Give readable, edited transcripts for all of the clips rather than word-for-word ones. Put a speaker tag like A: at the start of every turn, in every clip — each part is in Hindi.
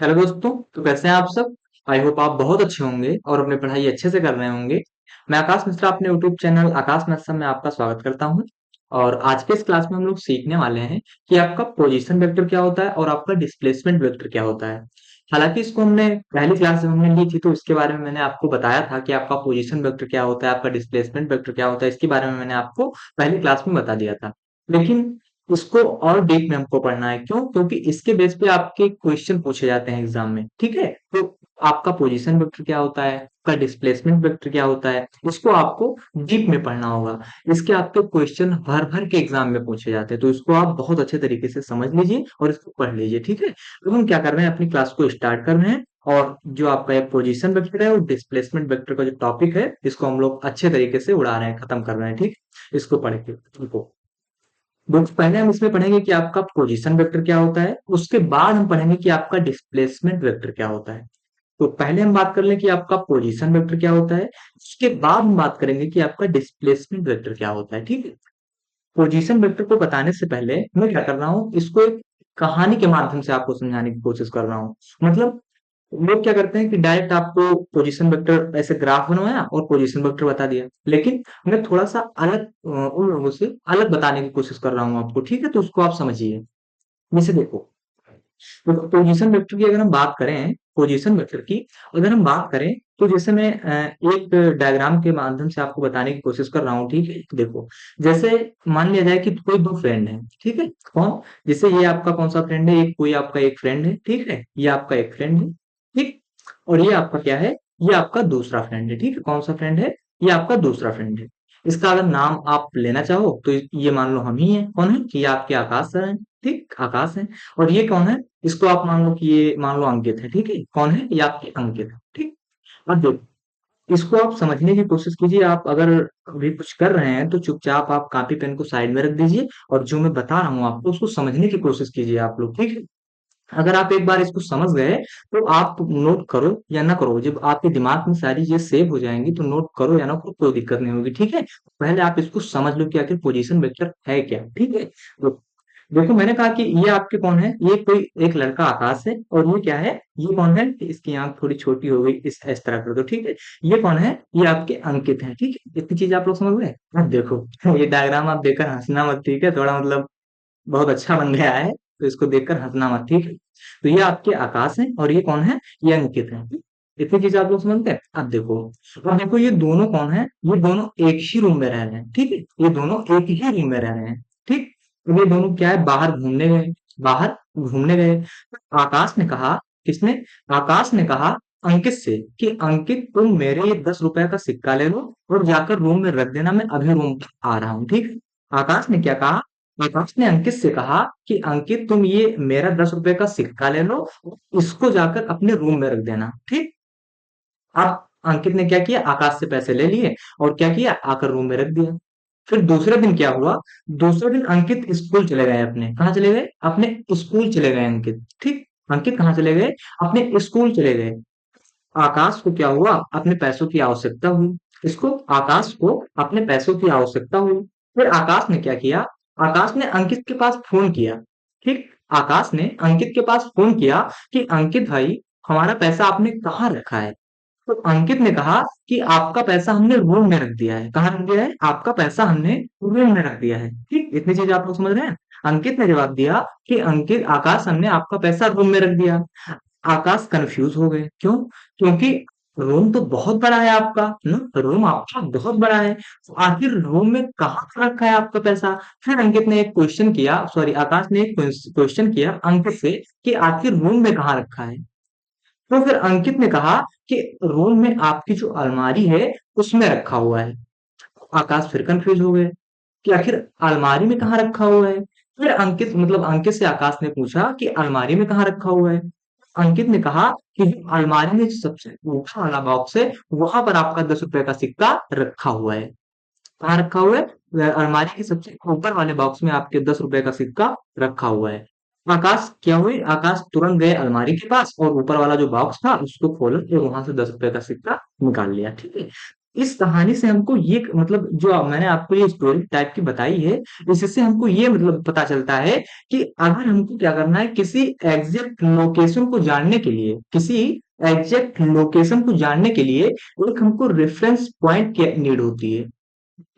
A: हेलो दोस्तों। तो कैसे हैं आप सब। आई होप आप बहुत अच्छे होंगे और अपनी पढ़ाई अच्छे से कर रहे होंगे। मैं आकाश मिश्रा अपने यूट्यूब चैनल आकाश मिश्रा में आपका स्वागत करता हूं। और आज के इस क्लास में हम लोग सीखने वाले हैं कि आपका पोजीशन वेक्टर क्या होता है और आपका डिस्प्लेसमेंट वेक्टर क्या होता है। हालांकि इसको हमने पहली क्लास में हमने ली थी, तो इसके बारे में मैंने आपको बताया था कि आपका पोजीशन वेक्टर क्या होता है, आपका डिस्प्लेसमेंट वेक्टर क्या होता है। इसके बारे में मैंने आपको पहली क्लास में बता दिया था। लेकिन इसको और डीप में हमको पढ़ना है। क्यों? क्योंकि इसके बेस पे आपके क्वेश्चन पूछे जाते हैं एग्जाम में। ठीक है, तो आपका पोजीशन वेक्टर क्या होता है, आपका डिस्प्लेसमेंट वेक्टर क्या होता है, इसको आपको डीप में पढ़ना होगा। इसके आपके क्वेश्चन भर भर के एग्जाम में पूछे जाते हैं, तो इसको आप बहुत अच्छे तरीके से समझ लीजिए और इसको पढ़ लीजिए। ठीक है, तो हम क्या कर रहे हैं, अपनी क्लास को स्टार्ट कर रहे हैं। और जो आपका एक पोजीशन वेक्टर है और डिस्प्लेसमेंट वेक्टर का जो टॉपिक है, इसको हम लोग अच्छे तरीके से उड़ा रहे हैं, खत्म कर रहे हैं। ठीक, इसको पढ़ के देखो। बुक्स पहले हम इसमें पढ़ेंगे कि आपका पोजीशन वेक्टर क्या होता है, उसके बाद हम पढ़ेंगे कि आपका डिस्प्लेसमेंट वेक्टर क्या होता है। तो पहले हम बात कर लें कि आपका पोजीशन वेक्टर क्या होता है, उसके बाद हम बात करेंगे कि आपका डिस्प्लेसमेंट वेक्टर क्या होता है। ठीक है, पोजीशन वेक्टर को बताने से पहले मैं क्या कर रहा हूँ, इसको एक कहानी के माध्यम से आपको समझाने की कोशिश कर रहा हूँ। मतलब लोग क्या करते हैं कि डायरेक्ट आपको पोजीशन वेक्टर ऐसे ग्राफ बनवाया और पोजीशन वेक्टर बता दिया, लेकिन मैं थोड़ा सा अलग उन लोगों से अलग बताने की कोशिश कर रहा हूँ आपको। ठीक है, तो उसको आप समझिए। जैसे देखो, तो पोजीशन वेक्टर की अगर हम बात करें, पोजीशन वेक्टर की अगर हम बात करें, तो जैसे मैं एक डायग्राम के माध्यम से आपको बताने की कोशिश कर रहा हूँ। ठीक है, देखो, जैसे मान लिया जाए कि कोई दो फ्रेंड है। ठीक है, कौन? जैसे ये आपका कौन सा फ्रेंड है, एक कोई आपका एक फ्रेंड है। ठीक है, ये आपका एक फ्रेंड है। ठीक, और ये आपका क्या है, ये आपका दूसरा फ्रेंड है। ठीक है, कौन सा फ्रेंड है, ये आपका दूसरा फ्रेंड है। इसका अगर नाम आप लेना चाहो तो ये मान लो हम ही हैं। कौन है कि ये आपके आकाश सर हैं। ठीक, आकाश है। और ये कौन है, इसको आप मान लो कि ये मान लो अंकित है। ठीक है, कौन है, ये आपके अंकित है। ठीक, अब देखो, इसको आप समझने की कोशिश कीजिए। आप अगर अभी कुछ कर रहे हैं तो चुपचाप आप कॉपी पेन को साइड में रख दीजिए और जो मैं बता रहा हूँ आपको उसको समझने की कोशिश कीजिए आप लोग। ठीक है, अगर आप एक बार इसको समझ गए तो आप नोट करो या ना करो, जब आपके दिमाग में सारी चीजें सेव हो जाएंगी तो नोट करो या ना करो, कोई दिक्कत नहीं होगी। ठीक है, पहले आप इसको समझ लो कि आखिर पोजीशन वेक्टर है क्या। ठीक है, तो देखो, मैंने कहा कि ये आपके कौन है, ये कोई एक लड़का आकाश है। और ये क्या है, ये कौन है, इसकी आंख थोड़ी छोटी हो गई, इस तरह कर दो। ठीक है, ये कौन है, ये आपके अंकित है। ठीक है, इतनी चीज आप लोग समझ गए। अब देखो, ये डायग्राम आप देखकर हंसना मत। ठीक है, थोड़ा मतलब बहुत अच्छा बन गया है, तो इसको देखकर हंसना मत। ठीक है, तो ये आपके आकाश है और ये कौन है, ये अंकित है। इतनी चीज आप लोग समझते हैं। अब देखो ये दोनों कौन है, ये दोनों एक ही रूम में रह रहे हैं। ठीक है, ये दोनों एक ही रूम में रह रहे हैं। ठीक, तो ये दोनों क्या है, बाहर घूमने गए। बाहर घूमने गए तो आकाश ने कहा, किसने, आकाश ने कहा अंकित से कि अंकित तुम मेरे ये 10 रुपए का सिक्का ले लो और जाकर रूम में रख देना, मैं अभी रूम पर आ रहा हूँ। ठीक है, आकाश ने क्या कहा, आकाश ने अंकित से कहा कि अंकित तुम ये मेरा 10 रुपए का सिक्का ले लो, इसको जाकर अपने रूम में रख देना। ठीक, अब अंकित ने क्या किया, आकाश से पैसे ले लिए और क्या किया, आकर रूम में रख दिया। फिर दूसरे दिन क्या हुआ, दूसरे दिन अंकित स्कूल चले गए। अपने कहाँ चले गए, अपने स्कूल चले गए अंकित। ठीक, अंकित कहाँ चले गए, अपने स्कूल चले गए। आकाश को क्या हुआ, अपने पैसों की आवश्यकता हुई। इसको, आकाश को अपने पैसों की आवश्यकता हुई। फिर आकाश ने क्या किया, आकाश ने अंकित के पास फोन किया। ठीक, आकाश ने अंकित के पास फोन किया कि अंकित भाई, हमारा पैसा आपने कहाँ रखा है। तो अंकित ने कहा कि आपका पैसा हमने रूम में रख दिया है। कहाँ रख दिया है, आपका पैसा हमने रूम में रख दिया है। ठीक, इतनी चीज आप लोग समझ रहे हैं। अंकित ने जवाब दिया कि अंकित, आकाश, हमने आपका पैसा रूम में रख दिया। आकाश कंफ्यूज हो गए। क्यों? क्योंकि रूम तो बहुत बड़ा है आपका ना, रूम आपका बहुत बड़ा है, तो आखिर रूम में कहाँ रखा है आपका पैसा। फिर अंकित ने एक क्वेश्चन किया, सॉरी, आकाश ने एक क्वेश्चन किया अंकित से कि आखिर रूम में कहाँ रखा है। तो फिर अंकित ने कहा कि रूम में आपकी जो अलमारी है उसमें रखा हुआ है। आकाश फिर कंफ्यूज हो गए कि आखिर अलमारी में कहाँ रखा हुआ है। फिर अंकित, मतलब अंकित से आकाश ने पूछा कि अलमारी में कहाँ रखा हुआ है। अंकित ने कहा कि जो अलमारी में जो सबसे ऊपर वाला बॉक्स है, वहां पर आपका 10 रुपए का सिक्का रखा हुआ है। कहाँ रखा हुआ है, अलमारी के सबसे ऊपर वाले बॉक्स में आपके 10 रुपए का सिक्का रखा हुआ है। आकाश क्या हुई, आकाश तुरंत गए अलमारी के पास और ऊपर वाला जो बॉक्स था उसको खोला और वहां से 10 रुपए का सिक्का निकाल लिया। ठीक है, इस कहानी से हमको ये मतलब जो मैंने आपको ये स्टोरी टाइप की बताई है, इससे हमको ये मतलब पता चलता है कि अगर हमको क्या करना है, किसी एग्जैक्ट लोकेशन को जानने के लिए, किसी एग्जैक्ट लोकेशन को जानने के लिए एक हमको रेफरेंस पॉइंट की नीड होती है।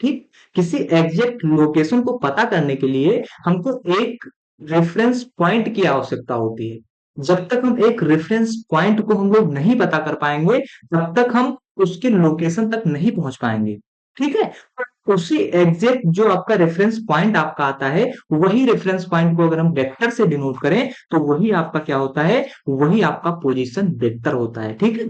A: ठीक, किसी एग्जैक्ट लोकेशन को पता करने के लिए हमको एक रेफरेंस पॉइंट की आवश्यकता होती है। जब तक हम एक रेफरेंस पॉइंट को हम लोग नहीं पता कर पाएंगे, तब तक हम उसके लोकेशन तक नहीं पहुंच पाएंगे। ठीक है, पर उसी एग्जैक्ट जो आपका रेफरेंस पॉइंट आपका आता है, वही रेफरेंस पॉइंट को अगर हम वेक्टर से डिनोट करें, तो वही आपका क्या होता है, वही आपका पोजीशन वेक्टर होता है। ठीक है,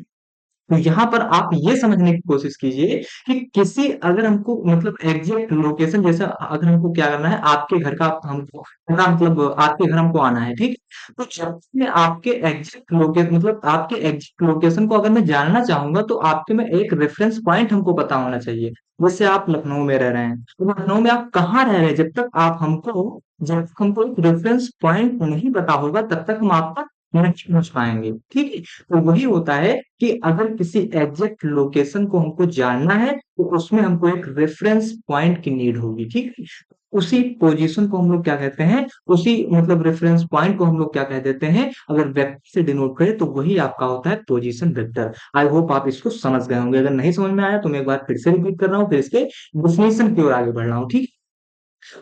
A: तो यहाँ पर आप ये समझने की कोशिश कीजिए कि किसी अगर हमको मतलब एग्जैक्ट लोकेशन, जैसे अगर हमको क्या करना है, आपके घर का हमको पता मतलब आपके घर हमको आना है, ठीक, तो जब से आपके एग्जैक्ट लोकेशन मतलब आपके एग्जैक्ट लोकेशन को अगर मैं जानना चाहूंगा, तो आपके में एक रेफरेंस पॉइंट हमको पता होना चाहिए। जैसे आप लखनऊ में रह रहे हैं, तो लखनऊ में आप कहाँ रह रहे हैं, जब तक हमको एक रेफरेंस पॉइंट नहीं पता होगा, तब तक हम आपका नहीं पहुंच पाएंगे। ठीक है, तो वही होता है कि अगर किसी एग्जैक्ट लोकेशन को हमको जानना है, तो उसमें हमको एक रेफरेंस पॉइंट की नीड होगी। ठीक है, उसी पोजीशन को हम लोग क्या कहते हैं, उसी मतलब रेफरेंस पॉइंट को हम लोग क्या कह देते हैं, अगर वेक्टर से डिनोट करें, तो वही आपका होता है पोजीशन वेक्टर। आई होप आप इसको समझ गए होंगे। अगर नहीं समझ में आया तो मैं एक बार फिर से रिपीट कर रहा हूँ, फिर इसके डेफिनेशन की ओर आगे बढ़ रहा हूँ। ठीक,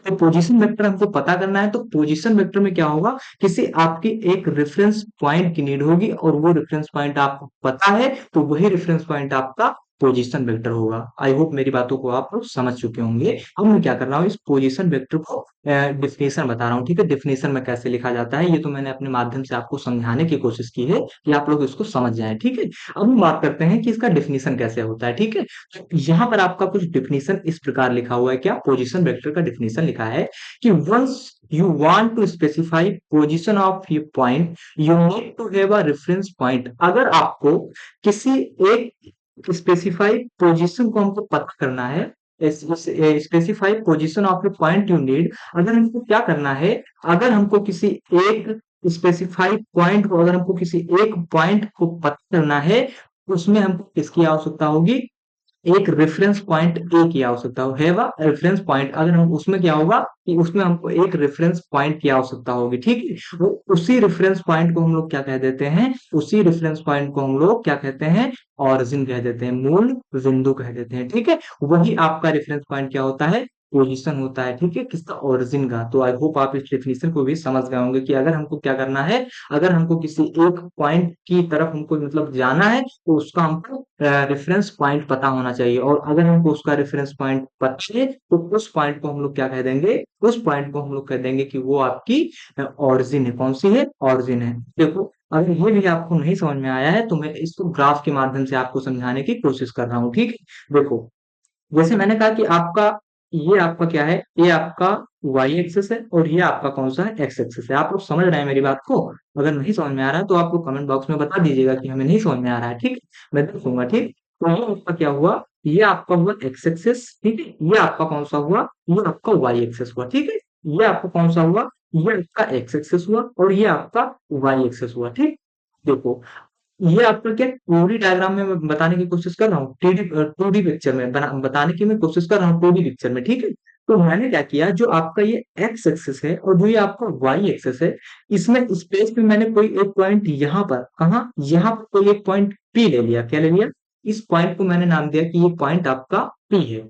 A: तो पोजीशन वेक्टर हमको पता करना है, तो पोजीशन वेक्टर में क्या होगा, किसी आपकी एक रेफरेंस पॉइंट की नीड होगी, और वो रेफरेंस पॉइंट आपको पता है, तो वही रेफरेंस पॉइंट आपका पोजीशन वेक्टर होगा। आई होप मेरी बातों को आप लोग समझ चुके होंगे। अब मैं क्या कर रहा हूँ, इस पोजीशन वेक्टर को डिफिनेशन बता रहा हूँ। ठीक है, डिफिनेशन में कैसे लिखा जाता है, ये तो मैंने अपने माध्यम से आपको समझाने की कोशिश की है कि आप लोग इसको समझ जाएं। ठीक है, अब हम बात करते हैं कि इसका डिफिनेशन कैसे होता है। ठीक है, यहाँ पर आपका कुछ डिफिनेशन इस प्रकार लिखा हुआ है, क्या पोजीशन वेक्टर का डिफिनेशन लिखा है कि once you want to specify position of your point, you need to have a reference point। अगर आपको किसी एक स्पेसिफाई पोजीशन को हमको पता करना है, specify position of A point you need, अगर हमको क्या करना है, अगर हमको किसी एक स्पेसिफाइड पॉइंट को, अगर हमको किसी एक पॉइंट को पता करना है, उसमें हमको किसकी आवश्यकता होगी, एक रेफरेंस पॉइंट ए की आवश्यकता होगा। रेफरेंस पॉइंट अगर हम उसमें क्या होगा कि उसमें हमको एक रेफरेंस पॉइंट की आवश्यकता होगी। ठीक है, वो उसी रेफरेंस पॉइंट को हम लोग क्या कह देते हैं, उसी रेफरेंस पॉइंट को हम लोग क्या कहते हैं, ऑरिजिन कह देते हैं, मूल बिंदु कह देते हैं। ठीक है, वही आपका रेफरेंस पॉइंट क्या होता है, पोजीशन होता है। ठीक है, किसका, ओरिजिन का। तो आई होप आप इस डेफिनेशन को भी समझ गए होंगे कि अगर हमको क्या करना है, अगर हमको किसी एक पॉइंट की तरफ हमको मतलब जाना है, तो उसका हमको रेफरेंस पॉइंट पता होना चाहिए, और अगर हमको उसका रेफरेंस पॉइंट पता है, तो उस पॉइंट को हम लोग क्या कह देंगे, उस पॉइंट को हम लोग कह देंगे कि वो आपकी ऑरिजिन है। कौन सी है, ऑरिजिन है। देखो, अगर ये भी आपको नहीं समझ में आया है, तो मैं इसको ग्राफ के माध्यम से आपको समझाने की कोशिश कर रहा हूँ। ठीक है, देखो, जैसे मैंने कहा कि ये आपका क्या है, ये आपका वाई एक्सेस है, और ये आपका कौन सा है, एक्स एक्सेस है। आप लोग समझ रहे हैं मेरी बात को? अगर नहीं समझ में आ रहा है, तो आप लोग कमेंट बॉक्स में बता दीजिएगा कि हमें नहीं समझ में आ रहा है। ठीक है, मैं देखूंगा। ठीक, तो ये आपका क्या हुआ, ये आपका हुआ एक्स एक्सेस। ठीक है, ये आपका कौन सा हुआ, ये आपका वाई एक्सेस हुआ। ठीक है, ये आपका कौन सा हुआ, ये आपका एक्स एक्सेस हुआ, और ये आपका वाई एक्सेस हुआ। ठीक, देखो, ये आपका क्या पूरी डायग्राम में मैं बताने की कोशिश कर रहा हूँ, टू डी पिक्चर में बताने की मैं कोशिश कर रहा हूँ, टू डी पिक्चर में। ठीक है, तो मैंने क्या किया, जो आपका ये एक्स एक्सेस है और जो ये आपका वाई एक्सेस है, इसमें स्पेस में मैंने कोई एक पॉइंट यहाँ पर, कहा, यहाँ पर कोई एक पॉइंट पी ले लिया। क्या ले लिया, इस पॉइंट को मैंने नाम दिया कि ये पॉइंट आपका पी है।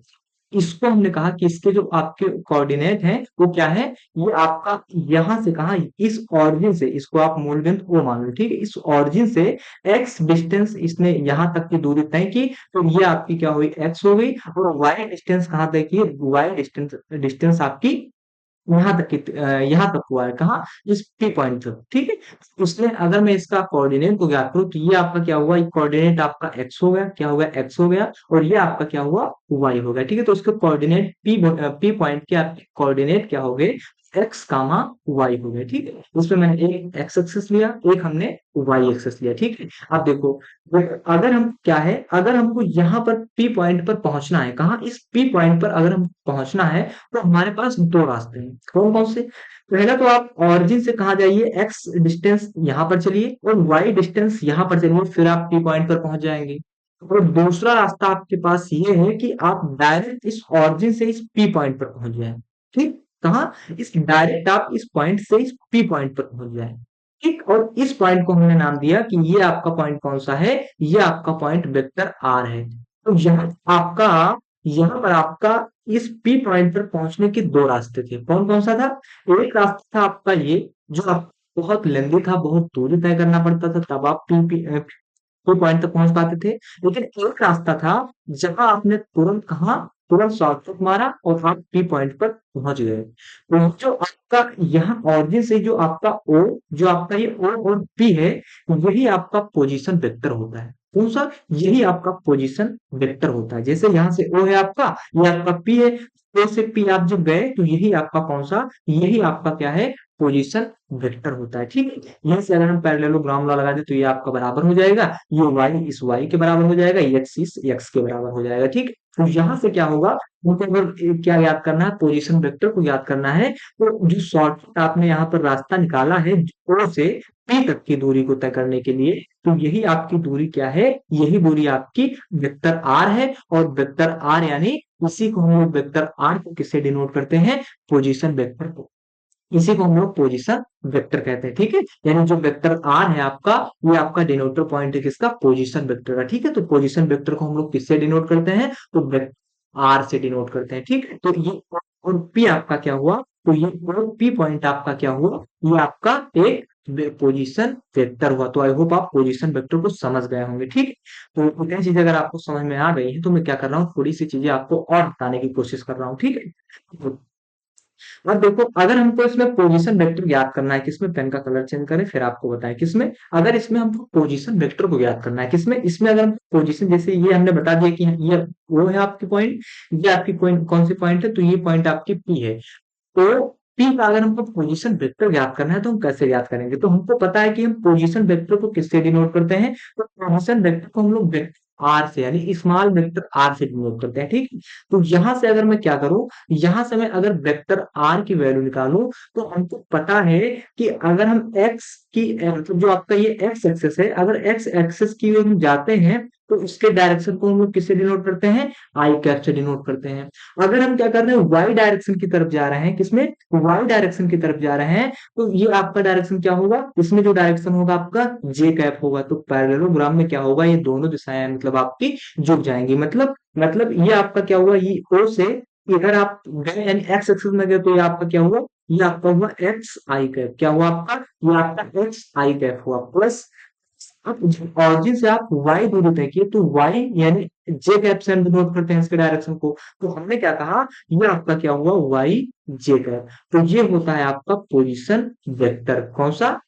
A: इसको हमने कहा कि इसके जो आपके कोऑर्डिनेट हैं, वो क्या है, ये आपका यहां से कहा, इस ऑरिजिन से, इसको आप मूल बिंदु ओ मान लो। ठीक है, इस ऑरिजिन से एक्स डिस्टेंस इसने यहां तक की दूरी तय की, तो ये आपकी क्या हुई, एक्स हो गई। और वाई डिस्टेंस कहां तय की, वाई डिस्टेंस डिस्टेंस आपकी यहाँ तक हुआ है, कहा, इस पी पॉइंट तक। ठीक है, उसने अगर मैं इसका कोऑर्डिनेट को ज्ञात करूं, तो ये आपका क्या हुआ, कोऑर्डिनेट आपका एक्स हो गया, क्या हो गया, एक्स हो गया, और ये आपका क्या हुआ, वाई हो गया। ठीक है, तो इसके कोऑर्डिनेट पी पॉइंट के आपके कोऑर्डिनेट क्या हो गए, एक्स कामा वाई हो गए। ठीक है, उसमें मैंने एक एक्स एक्सेस लिया, एक हमने वाई एक्सेस लिया। ठीक है, अब देखो, अगर हम क्या है, अगर हमको यहाँ पर पी पॉइंट पर पहुंचना है, कहा, इस पी पॉइंट पर अगर हम पहुंचना है, तो हमारे पास दो रास्ते हैं। कौन कौन से, पहला तो आप ऑरिजिन से कहा जाइए, एक्स डिस्टेंस यहाँ पर चलिए, और वाई डिस्टेंस यहाँ पर चलिए, फिर आप पी पॉइंट पर पहुंच जाएंगे। और दूसरा रास्ता आपके पास ये है कि आप डायरेक्ट इस ऑरिजिन से इस पी पॉइंट पर पहुंच जाए। ठीक, कहाँ? इस डायरेक्ट आप इस पॉइंट से इस पी पॉइंट पर पहुंच जाए। ठीक, और इस पॉइंट को हमने नाम दिया कि ये आपका पॉइंट कौन सा है, ये आपका पॉइंट वेक्टर आर है। तो यहाँ पर आपका इस पी पॉइंट पर पहुंचने के दो रास्ते थे। कौन कौन सा था? एक रास्ता था आपका ये, जो आप बहुत लेंदी था, बहुत दूरी तय करना पड़ता था, तब आप वो पॉइंट तक पहुंच पाते थे। लेकिन एक रास्ता था जहां आपने तुरंत कहा, तुरंत शॉर्टकट मारा और आप पी पॉइंट पर पहुंच गए। तो जो आपका यहाँ ऑरिजिन से जो आपका ओ, जो आपका ये ओ और पी है, यही आपका पोजीशन वेक्टर होता है। कौन सा? यही आपका पोजीशन वेक्टर होता है। जैसे यहाँ से ओ है आपका, ये आपका पी है, ओ से पी आप जब गए तो यही आपका कौन सा, यही आपका क्या है, पोजीशन वेक्टर होता है। ठीक है, यहाँ से अगर हम पैरेललोग्राम लॉ लगा दें तो ये आपका बराबर हो जाएगा, ये y इस y के बराबर हो जाएगा, x इस x के बराबर हो जाएगा। ठीक है, तो यहाँ से क्या होगा, हमको अगर क्या याद करना है, पोजीशन वेक्टर को याद करना है, तो जो शॉर्टकट आपने यहाँ पर रास्ता निकाला है o से p तक की दूरी को तय करने के लिए, तो यही आपकी दूरी क्या है, यही दूरी आपकी वेक्टर r है। और वेक्टर r यानी इसी को हम लोग वेक्टर r को किससे डिनोट करते हैं, पोजीशन वेक्टर को। इसी को हम लोग पोजीशन वेक्टर कहते हैं। ठीक है, यानी जो वेक्टर आर है आपका, ये आपका डिनोटर पॉइंट है किसका, पोजीशन वेक्टर का। ठीक है, तो पोजीशन वेक्टर को हम लोग किससे डिनोट करते हैं, तो आर से डिनोट करते हैं। ठीक है, तो ये और पी आपका क्या हुआ, तो ये और पी पॉइंट आपका क्या हुआ, ये आपका एक पोजीशन वेक्टर हुआ। तो आई होप आप पोजीशन वेक्टर को समझ गए होंगे। ठीक है, तो इतनी चीजें अगर आपको समझ में आ गई है तो मैं क्या कर रहा हूँ, थोड़ी सी चीजें आपको और बताने की कोशिश कर रहा हूँ। ठीक है, और देखो, अगर हमको इसमें पोजीशन वेक्टर याद करना है, किसमें, पेन का कलर चेंज करें फिर आपको बताएं किसमें, अगर इसमें हमको पोजीशन वेक्टर को याद करना है, किसमें, इसमें अगर हम पोजीशन, जैसे ये हमने बता दिया कि ये वो है आपकी पॉइंट, ये आपकी पॉइंट कौन सी पॉइंट है, तो ये पॉइंट आपकी पी है। तो पी का अगर हमको पोजीशन वेक्टर याद करना है तो हम कैसे याद करेंगे, तो हमको पता है कि हम पोजीशन वेक्टर को किससे डिनोट करते हैं, तो पोजीशन वेक्टर को हम लोग वेक्टर आर से, यानी स्मॉल वेक्टर आर से डिनोट करते हैं। ठीक है, तो यहां से अगर मैं क्या करूं, यहां से मैं अगर वेक्टर आर की वैल्यू निकालूं, तो हमको पता है कि अगर हम एक्स की मतलब जो आपका ये एक्स एक्सेस है, अगर एक्स एक्सेस की ओर हम जाते हैं तो उसके डायरेक्शन को हम लोग किससे डिनोट करते हैं, आई कैप से डिनोट करते हैं। अगर हम क्या कर रहे हैं, वाई डायरेक्शन की तरफ जा रहे हैं, किसमें, वाई डायरेक्शन की तरफ जा रहे हैं, तो ये आपका डायरेक्शन क्या होगा, इसमें जो डायरेक्शन होगा आपका जे कैप होगा। तो पैरेललोग्राम में क्या होगा, ये दोनों दिशाएं मतलब आपकी जुड़ जाएंगी। मतलब ये आपका क्या हुआ, ये ओ से इधर आप गए यानी एक्स एक्सिस में गए, तो ये आपका क्या हुआ, ये आपका हुआ एक्स आई कैप। क्या हुआ आपका, ये आपका एक्स आई कैप हुआ प्लस, अब ऑरिजिन से आप वाई दूरी तय किए, तो वाई यानी जे कैप से हम डिनोट करते हैं इसके डायरेक्शन को। तो हमने क्या कहा, ये आपका क्या हुआ, वाई जे कैप। तो ये होता है आपका पोजीशन वेक्टर। कौन सा?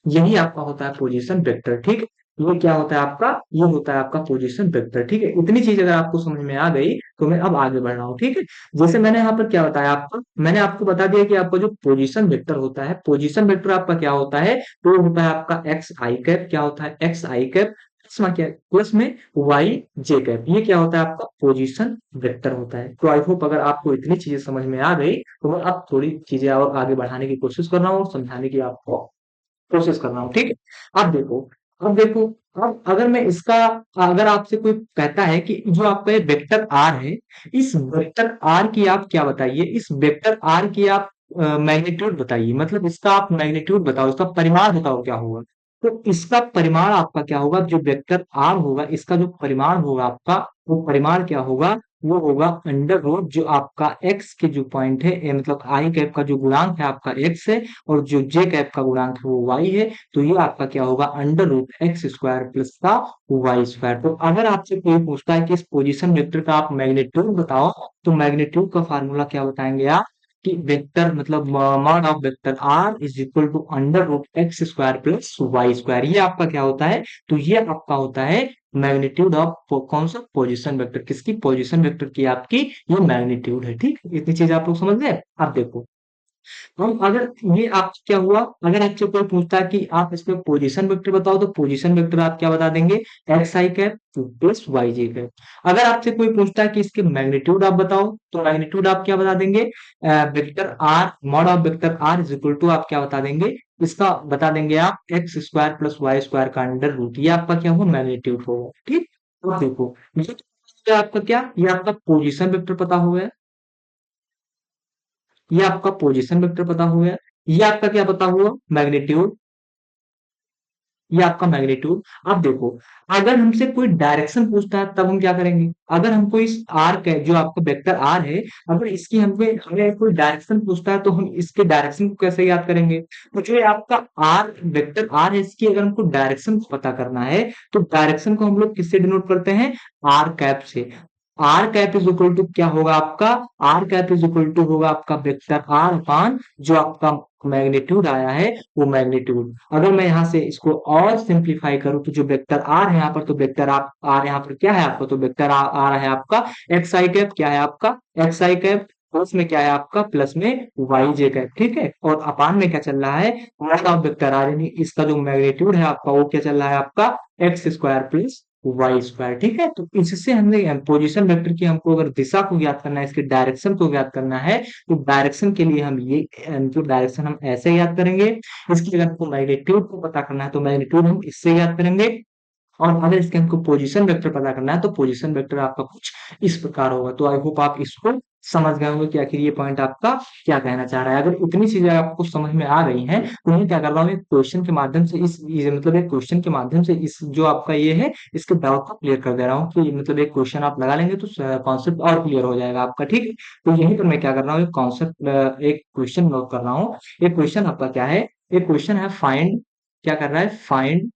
A: यही आपका होता है पोजीशन वेक्टर। ठीक है, ये क्या होता है आपका, ये होता है आपका पोजीशन वेक्टर। ठीक है, इतनी चीज अगर आपको समझ में आ गई तो मैं अब आगे बढ़ रहा हूँ। ठीक है, जैसे मैंने यहाँ पर क्या बताया आपको, मैंने आपको बता दिया कि आपका जो पोजीशन वेक्टर होता है, पोजीशन वेक्टर आपका क्या होता है, तो होता है आपका एक्स आई कैप। क्या होता है, एक्स आई कैप प्लस क्या, प्लस में वाई जे कैप। ये क्या होता है आपका पोजीशन वेक्टर होता है। तो आई होप अगर आपको इतनी चीजें समझ में आ गई तो मैं अब थोड़ी चीजें और आगे बढ़ाने की कोशिश कर रहा हूँ और समझाने की आपको प्रोसेस कर रहा हूँ। ठीक है, अब देखो, अब अगर मैं इसका, अगर आपसे कोई कहता है कि जो आपका ये वेक्टर आर है, इस वेक्टर आर की आप क्या बताइए, इस वेक्टर आर की आप मैग्नीट्यूड बताइए, मतलब इसका आप मैग्नीट्यूड बताओ, इसका परिमाण बताओ क्या होगा। तो इसका परिमाण आपका क्या होगा, जो वेक्टर आर होगा इसका जो परिमाण होगा आपका, वो परिमाण क्या होगा, वो होगा अंडर रूट जो आपका एक्स के जो पॉइंट है, मतलब आई कैप का जो गुणांक है आपका एक्स है, और जो जे कैप का गुणांक है वो वाई है। तो ये आपका क्या होगा, under root X square plus का वाई स्क्वायर। तो अगर आपसे कोई पूछता है कि इस पोजीशन वेक्टर का आप मैग्नीट्यूड बताओ, तो मैग्नीट्यूड का फार्मूला क्या बताएंगे आप, कि वेक्टर मतलब mod of vector R is equal to under root X square plus Y square. ये आपका क्या होता है, तो ये आपका होता है मैग्नीट्यूड ऑफ कौन सा, पोजीशन वेक्टर। किसकी, पोजीशन वेक्टर की आपकी ये मैग्नीट्यूड है। ठीक, इतनी चीज आप लोग समझ गए। अब देखो, हम अगर ये आप क्या हुआ, अगर आपसे कोई पूछता है कि आप इसमें पोजीशन वेक्टर बताओ, तो पोजीशन वेक्टर आप क्या बता देंगे, x i cap plus y j cap. अगर आपसे कोई पूछता है कि इसके मैग्नीट्यूड आप बताओ, तो मैग्नीट्यूड आप क्या बता देंगे, vector R mod of vector R is equal to आप क्या बता देंगे, इसका बता देंगे आप X square plus Y square का अंडर रूट। ये आपका क्या होगा, मैग्नीट्यूड होगा। ठीक, अब देखो, ये आपका क्या, ये आपका पोजीशन वेक्टर पता हो गया, ये आपका पोजीशन वेक्टर पता हो गया, ये आपका क्या पता हुआ, मैग्नीट्यूड, ये आपका मैग्नीट्यूड। अब देखो, अगर हमसे कोई डायरेक्शन पूछता है तब हम क्या करेंगे, अगर हमको इस आर का जो आपका वेक्टर आर है, अगर इसकी हमें हमें कोई डायरेक्शन पूछता है तो हम इसके डायरेक्शन को कैसे याद करेंगे, तो जो ये आपका आर वेक्टर आर है, इसकी अगर हमको डायरेक्शन पता करना है तो डायरेक्शन को हम लोग किससे डिनोट करते हैं, आर कैप से। R cap is equal to क्या होगा आपका, R cap is equal to होगा आपका वेक्टर आर अपान जो आपका मैग्नीट्यूड आया है, वो मैग्नीट्यूड। अगर मैं यहाँ से इसको और सिंप्लीफाई करूं तो जो वेक्टर आर है यहाँ पर, तो वेक्टर आप आर यहाँ पर क्या है आपका, तो वेक्टर आ रहा है आपका एक्स आई कैप, क्या है आपका एक्स आई कैप, प्लस में क्या है आपका, प्लस में वाई जे कैप, ठीक है। और अपान में क्या चल रहा है, मॉड ऑफ वेक्टर आर, यानी इसका जो मैग्नीट्यूड है आपका वो क्या चल रहा है आपका X square plus Y square, ठीक है। तो इससे हमने पोजीशन वेक्टर की हमको अगर दिशा को ज्ञात करना है, इसके डायरेक्शन को ज्ञात करना है, तो डायरेक्शन के लिए हम ये मतलब डायरेक्शन हम ऐसे याद करेंगे। इसकी अगर हमको मैग्नीट्यूड को पता करना है तो मैग्नीट्यूड हम इससे याद करेंगे। और अगर इसके हमको पोजीशन वेक्टर पता करना है तो पोजीशन वेक्टर आपका कुछ इस प्रकार होगा। तो आई होप आप इसको समझ गए होंगे कि आखिर ये पॉइंट आपका क्या कहना चाह रहा है। अगर इतनी चीजें आपको समझ में आ गई हैं तो मैं क्या कर रहा हूँ, एक क्वेश्चन के माध्यम से इस ये मतलब एक क्वेश्चन के माध्यम से इस जो आपका ये है इसके डाउट को क्लियर कर दे रहा हूँ कि मतलब एक क्वेश्चन आप लगा लेंगे तो कॉन्सेप्ट और क्लियर हो जाएगा आपका, ठीक है। तो यहीं पर मैं क्या कर रहा हूँ, एक कॉन्सेप्ट एक क्वेश्चन नोट कर रहा हूँ। एक क्वेश्चन आपका क्या है, एक क्वेश्चन है फाइंड, क्या कर रहा है, find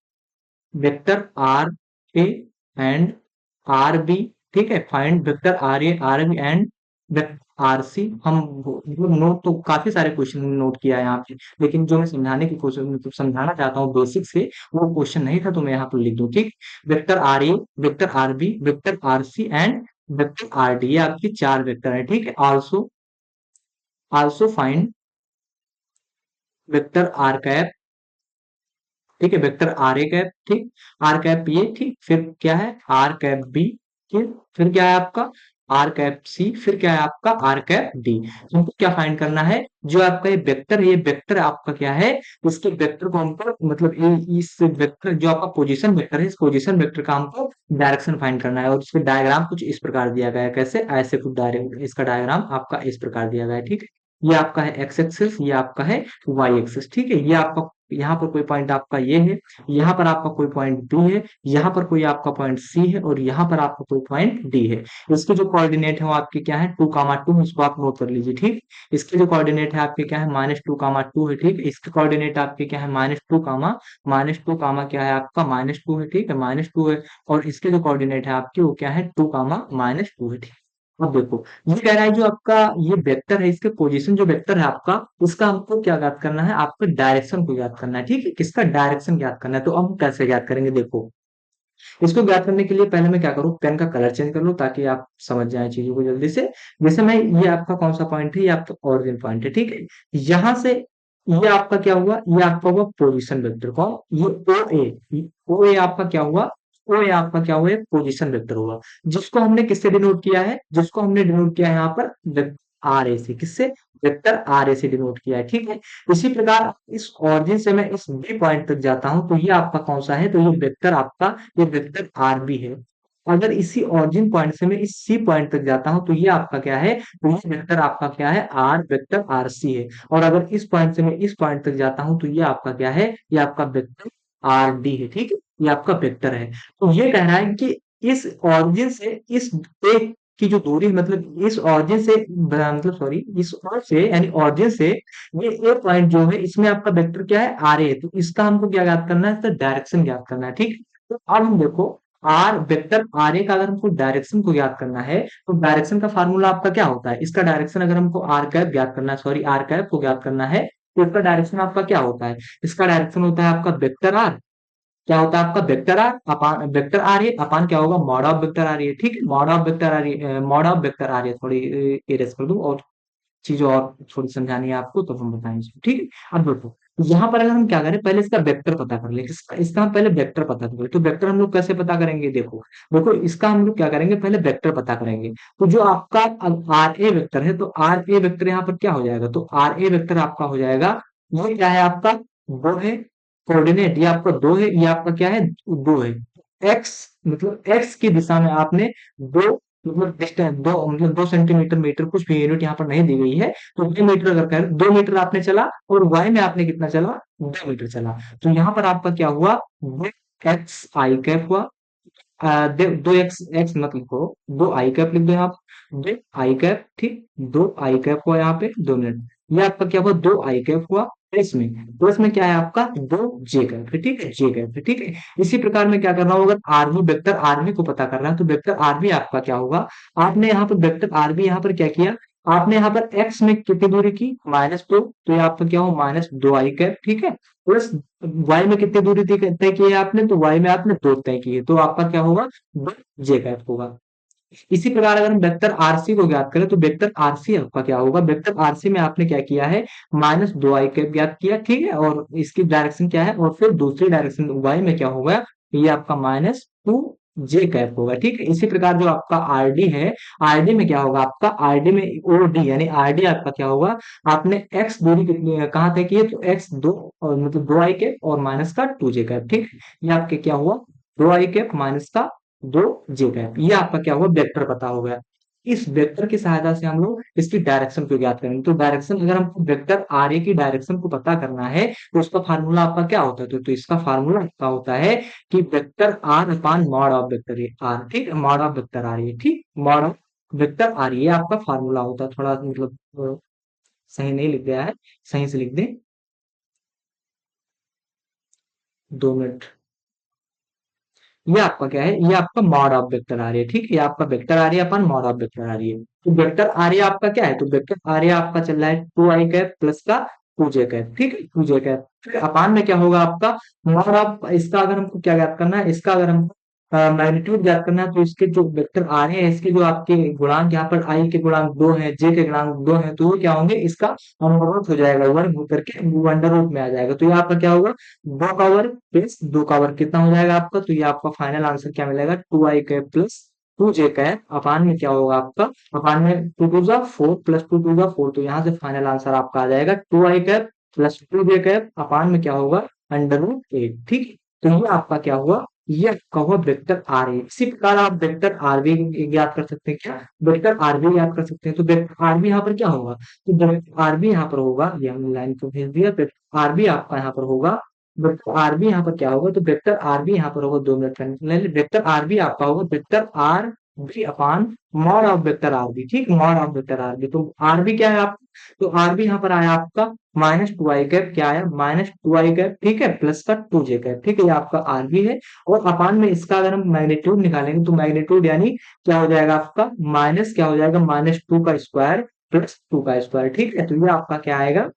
A: vector R A and R B, ठीक है। Find vector R A R B and R C. हम नोट तो काफी सारे क्वेश्चन नोट किया है यहाँ पे, लेकिन जो मैं समझाने की कोशिश मतलब समझाना चाहता हूँ बेसिक से, वो क्वेश्चन नहीं था तो मैं यहाँ पर लिख दूं, ठीक। Vector R A, vector R B, vector R C and vector R D, ये आपकी चार वेक्टर है, ठीक है। Also also find vector R cap, ठीक है, वेक्टर आर ए कैप, ठीक, आर कैप ये, ठीक, फिर क्या है आर कैप बी, फिर क्या है आपका आर कैप सी, फिर क्या है आपका आर कैप डी। हमको क्या फाइंड करना है, जो आपका ये वेक्टर है, ये वेक्टर आपका क्या है, इसके वेक्टर को हमको मतलब इस वेक्टर जो आपका पोजीशन वेक्टर है, इस पोजीशन वेक्टर का हमको डायरेक्शन फाइंड करना है। और इसका डायग्राम कुछ इस प्रकार दिया गया है, कैसे, ऐसे कुछ डायरेक्ट इसका डायग्राम आपका इस प्रकार दिया गया है, ठीक है। ये आपका है एक्स एक्सिस, ये आपका है वाई एक्सिस, ठीक है। ये आपका यहाँ पर कोई पॉइंट आपका ये है, यहाँ पर आपका कोई पॉइंट बी है, यहाँ पर कोई आपका पॉइंट सी है और यहाँ पर आपका कोई पॉइंट डी है। इसके जो कोऑर्डिनेट है वो आपके क्या है 2,2, इसको आप नोट कर लीजिए, ठीक। इसके जो कोऑर्डिनेट है आपके क्या है -2,2 है, ठीक। इसके कोऑर्डिनेट आपके क्या है -2, क्या है आपका -2 है, ठीक है, -2 है। और इसके जो कोऑर्डिनेट है आपके वो क्या है 2, -2 है, ठीक। अब देखो, ये कह रहा है जो आपका ये वेक्टर है, इसके पोजीशन जो वेक्टर है आपका, उसका हमको क्या ज्ञात करना है, आपका डायरेक्शन को ज्ञात करना है, ठीक है। किसका डायरेक्शन ज्ञात करना है, तो हम कैसे ज्ञात करेंगे, देखो। इसको ज्ञात करने के लिए पहले मैं क्या करूँ, पेन का कलर चेंज कर लूँ ताकि आप समझ जाए चीजों को जल्दी से। जैसे मैं, ये आपका कौन सा पॉइंट है, ये आपका ओरिजिन पॉइंट है, ठीक है। यहाँ से ये आपका क्या हुआ, ये आपका हुआ पोजीशन वेक्टर, कौन, ये ओ ए आपका क्या हुआ, ओ ए आपका क्या हुआ, पोजीशन वेक्टर हुआ। जिसको हमने किससे डिनोट किया है, जिसको हमने डिनोट किया है यहाँ पर आर ए से, किससे, वेक्टर आर ए से डिनोट किया है, ठीक है। इसी प्रकार इस ऑरिजिन से मैं इस बी पॉइंट तक जाता हूं तो ये आपका कौन सा है, तो ये वेक्टर आपका, ये वेक्टर आर बी है। अगर इसी ऑरिजिन पॉइंट से मैं इस सी पॉइंट तक जाता हूं तो ये आपका क्या है, तो ये वेक्टर आपका क्या है, आर वेक्टर आर सी है। और अगर इस पॉइंट से मैं इस पॉइंट तक जाता हूं तो ये आपका क्या है, ये आपका वेक्टर आर डी है, ठीक है। ये आपका वेक्टर है। तो ये कह रहा है कि इस ऑरिजिन से इस एक की जो दूरी, मतलब इस ऑरिजिन से मतलब सॉरी, इस ओर से यानी ऑरिजिन से ये ए पॉइंट जो है, इसमें आपका वेक्टर क्या है, आर ए। तो इसका हमको क्या ज्ञात करना है, इसका डायरेक्शन ज्ञात करना है, ठीक। तो अब हम देखो, आर वेक्टर आर ए का अगर हमको डायरेक्शन को ज्ञात करना है तो डायरेक्शन का फार्मूला आपका क्या होता है, इसका डायरेक्शन अगर हमको आर कैप ज्ञात करना है, सॉरी आर कैप को ज्ञात करना है, तो इसका डायरेक्शन आपका क्या होता है, इसका डायरेक्शन होता है आपका वेक्टर आर, क्या होता है आपका vector R upon vector R ये अपान क्या होगा, मॉड ऑफ वेक्टर आर ये, ठीक है। मॉड ऑफ वेक्टर आर ये, मॉड ऑफ वेक्टर आर ये, थोड़ी इरेज कर दूं और चीजें और थोड़ी समझानी है आपको तो हम बताएंगे, ठीक है। अब देखो, यहाँ पर अगर हम क्या करें, पहले इसका वेक्टर पता कर ले, इसका हम पहले वेक्टर पता करें। तो वेक्टर हम लोग कैसे पता करेंगे, देखो देखो इसका हम लोग क्या करेंगे, पहले वेक्टर पता करेंगे। तो जो आपका आर ए वेक्टर है, तो आर ए वेक्टर यहाँ पर क्या हो जाएगा, तो आर ए वेक्टर आपका हो जाएगा, ये क्या है आपका, वो है कोऑर्डिनेट, ये आपका दो है, ये आपका क्या है, दो है। एक्स मतलब एक्स की दिशा में आपने दो मतलब डिस्टेंस दो मतलब 2 सेंटीमीटर मीटर कुछ भी यूनिट यहाँ पर नहीं दी गई है, तो 2 मीटर अगर करें 2 मीटर आपने चला और वाई में आपने कितना चला 2 मीटर चला, तो यहाँ पर आपका क्या हुआ एक्स आई कैप हुआ। दो एक्स एक्स मत लिखो, दो आई कैप लिख दो यहाँ पर, दो आई कैप ठीक, दो आई कैप हुआ यहाँ पे 2 मिनट, ये आपका क्या हुआ दो आई कैप हुआ। प्लस में क्या है आपका दो जे कैप है, ठीक है जे कैप है, ठीक है। इसी प्रकार में क्या करना होगा, अगर आरबी वेक्टर आरबी को पता करना है तो वेक्टर आरबी आपका क्या होगा, आपने यहाँ पर वेक्टर आरबी यहाँ पर क्या किया, आपने यहाँ पर एक्स में कितनी दूरी की -2, तो ये आपका क्या हो -2 आई कैप, ठीक है। प्लस वाई में कितनी दूरी तय की है आपने, तो वाई में आपने 2 तय की है, तो आपका क्या होगा 2 जे कैप होगा। इसी प्रकार अगर हम वेक्टर आरसी को ज्ञात करें तो वेक्टर आरसी आपका क्या होगा, वेक्टर आरसी में आपने क्या किया है -2 आई कैप ज्ञात किया, ठीक है, और इसकी डायरेक्शन क्या है, और फिर दूसरी डायरेक्शन वाई में क्या होगा, ये आपका -2 जे कैप होगा, ठीक है। इसी प्रकार जो आपका आरडी है, आरडी में क्या होगा आपका, आरडी में ओडी यानी आरडी आपका क्या होगा, आपने एक्स दूरी कितनी है कहाँ तक की है, तो एक्स दो और मतलब 2 आई कैप और माइनस का 2 जे कैप, ठीक है। ये आपके क्या हुआ 2 आई कैप माइनस का 2 जे कैप, ये आपका क्या हुआ वेक्टर पता हो गया। इस वेक्टर की सहायता से हम लोग इसकी डायरेक्शन को ज्ञात करेंगे, तो डायरेक्शन अगर हमको वेक्टर आर ए की डायरेक्शन को पता करना है तो उसका फार्मूला आपका क्या होता है, तो इसका फार्मूला आपका होता है कि vector R upon mod of vector A R, ठीक है, mod of vector R A, ठीक, मॉड ऑफ वेक्टर आर ये आपका फार्मूला होता है। थोड़ा मतलब सही नहीं लिख गया है, सही से लिख दें, 2 मिनट। ये आपका क्या है, ये आपका मॉड ऑफ वेक्टर आ रही है, ठीक है, ये आपका वेक्टर आ रही है अपन मॉड ऑफ वेक्टर आ रही है, तो वेक्टर आ रही है आपका क्या है, तो वेक्टर आ रही है आपका चल रहा है 2 आई कैप प्लस का 2 जे कैप, ठीक है 2 जे कैप, फिर अपान में क्या होगा आपका मॉड ऑफ, इसका अगर हमको क्या ज्ञात करना है, इसका अगर हमको मैग्नीट्यूड ज्ञात करना है, तो इसके जो वेक्टर आ रहे हैं इसके जो आपके गुणांक यहाँ पर आई के गुणांक 2 है, जे के गुणांक 2 है, तो वो क्या होंगे, इसका अंडर रूट हो जाएगा, वर्ग होकर के वो अंडर रूट में आ जाएगा, तो ये आपका क्या होगा 2 का वर्ग कितना हो जाएगा आपका, तो ये आपका फाइनल आंसर क्या मिलेगा 2 आई कैप प्लस 2 जे कैप, अपान में क्या होगा आपका, अपान में 2 टू ज़ा 4 प्लस 2 टू ज़ा 4, तो यहाँ से फाइनल आंसर आपका आ जाएगा 2 आई कैप प्लस 2 जे कैप, अपान में क्या होगा √8, ठीक है। तो ये आपका क्या हुआ, ये आपका हुआ वेक्टर आर ए। इसी प्रकार आप वेक्टर आर बी ज्ञात कर सकते हैं, क्या वेक्टर आर बी ज्ञात कर सकते हैं, तो वेक्टर आर बी यहाँ पर क्या होगा, तो वेक्टर आर बी यहाँ पर होगा, ये हमने लाइन को भेज दिया, वेक्टर आर बी आपका यहाँ पर होगा, वेक्टर आर बी यहाँ पर क्या होगा, तो वेक्टर आर बी यहाँ पर होगा 2 मिनट करने, वेक्टर आर बी आपका होगा vector R B upon mod of vector R B, ठीक, mod of vector R B, तो आर बी क्या है आप, तो आर बी यहाँ पर आया आपका -2 आई कैप, क्या आया -2 आई कैप, ठीक है, प्लस का 2 जे कैप, ठीक है, ये आपका आर बी है। और अपान में इसका अगर हम मैग्नीट्यूड निकालेंगे तो मैग्नीट्यूड यानी क्या हो जाएगा आपका माइनस क्या हो जाएगा -2 का स्क्वायर प्लस 2 का स्क्वायर, ठीक है, तो ये आपका क्या आएगा,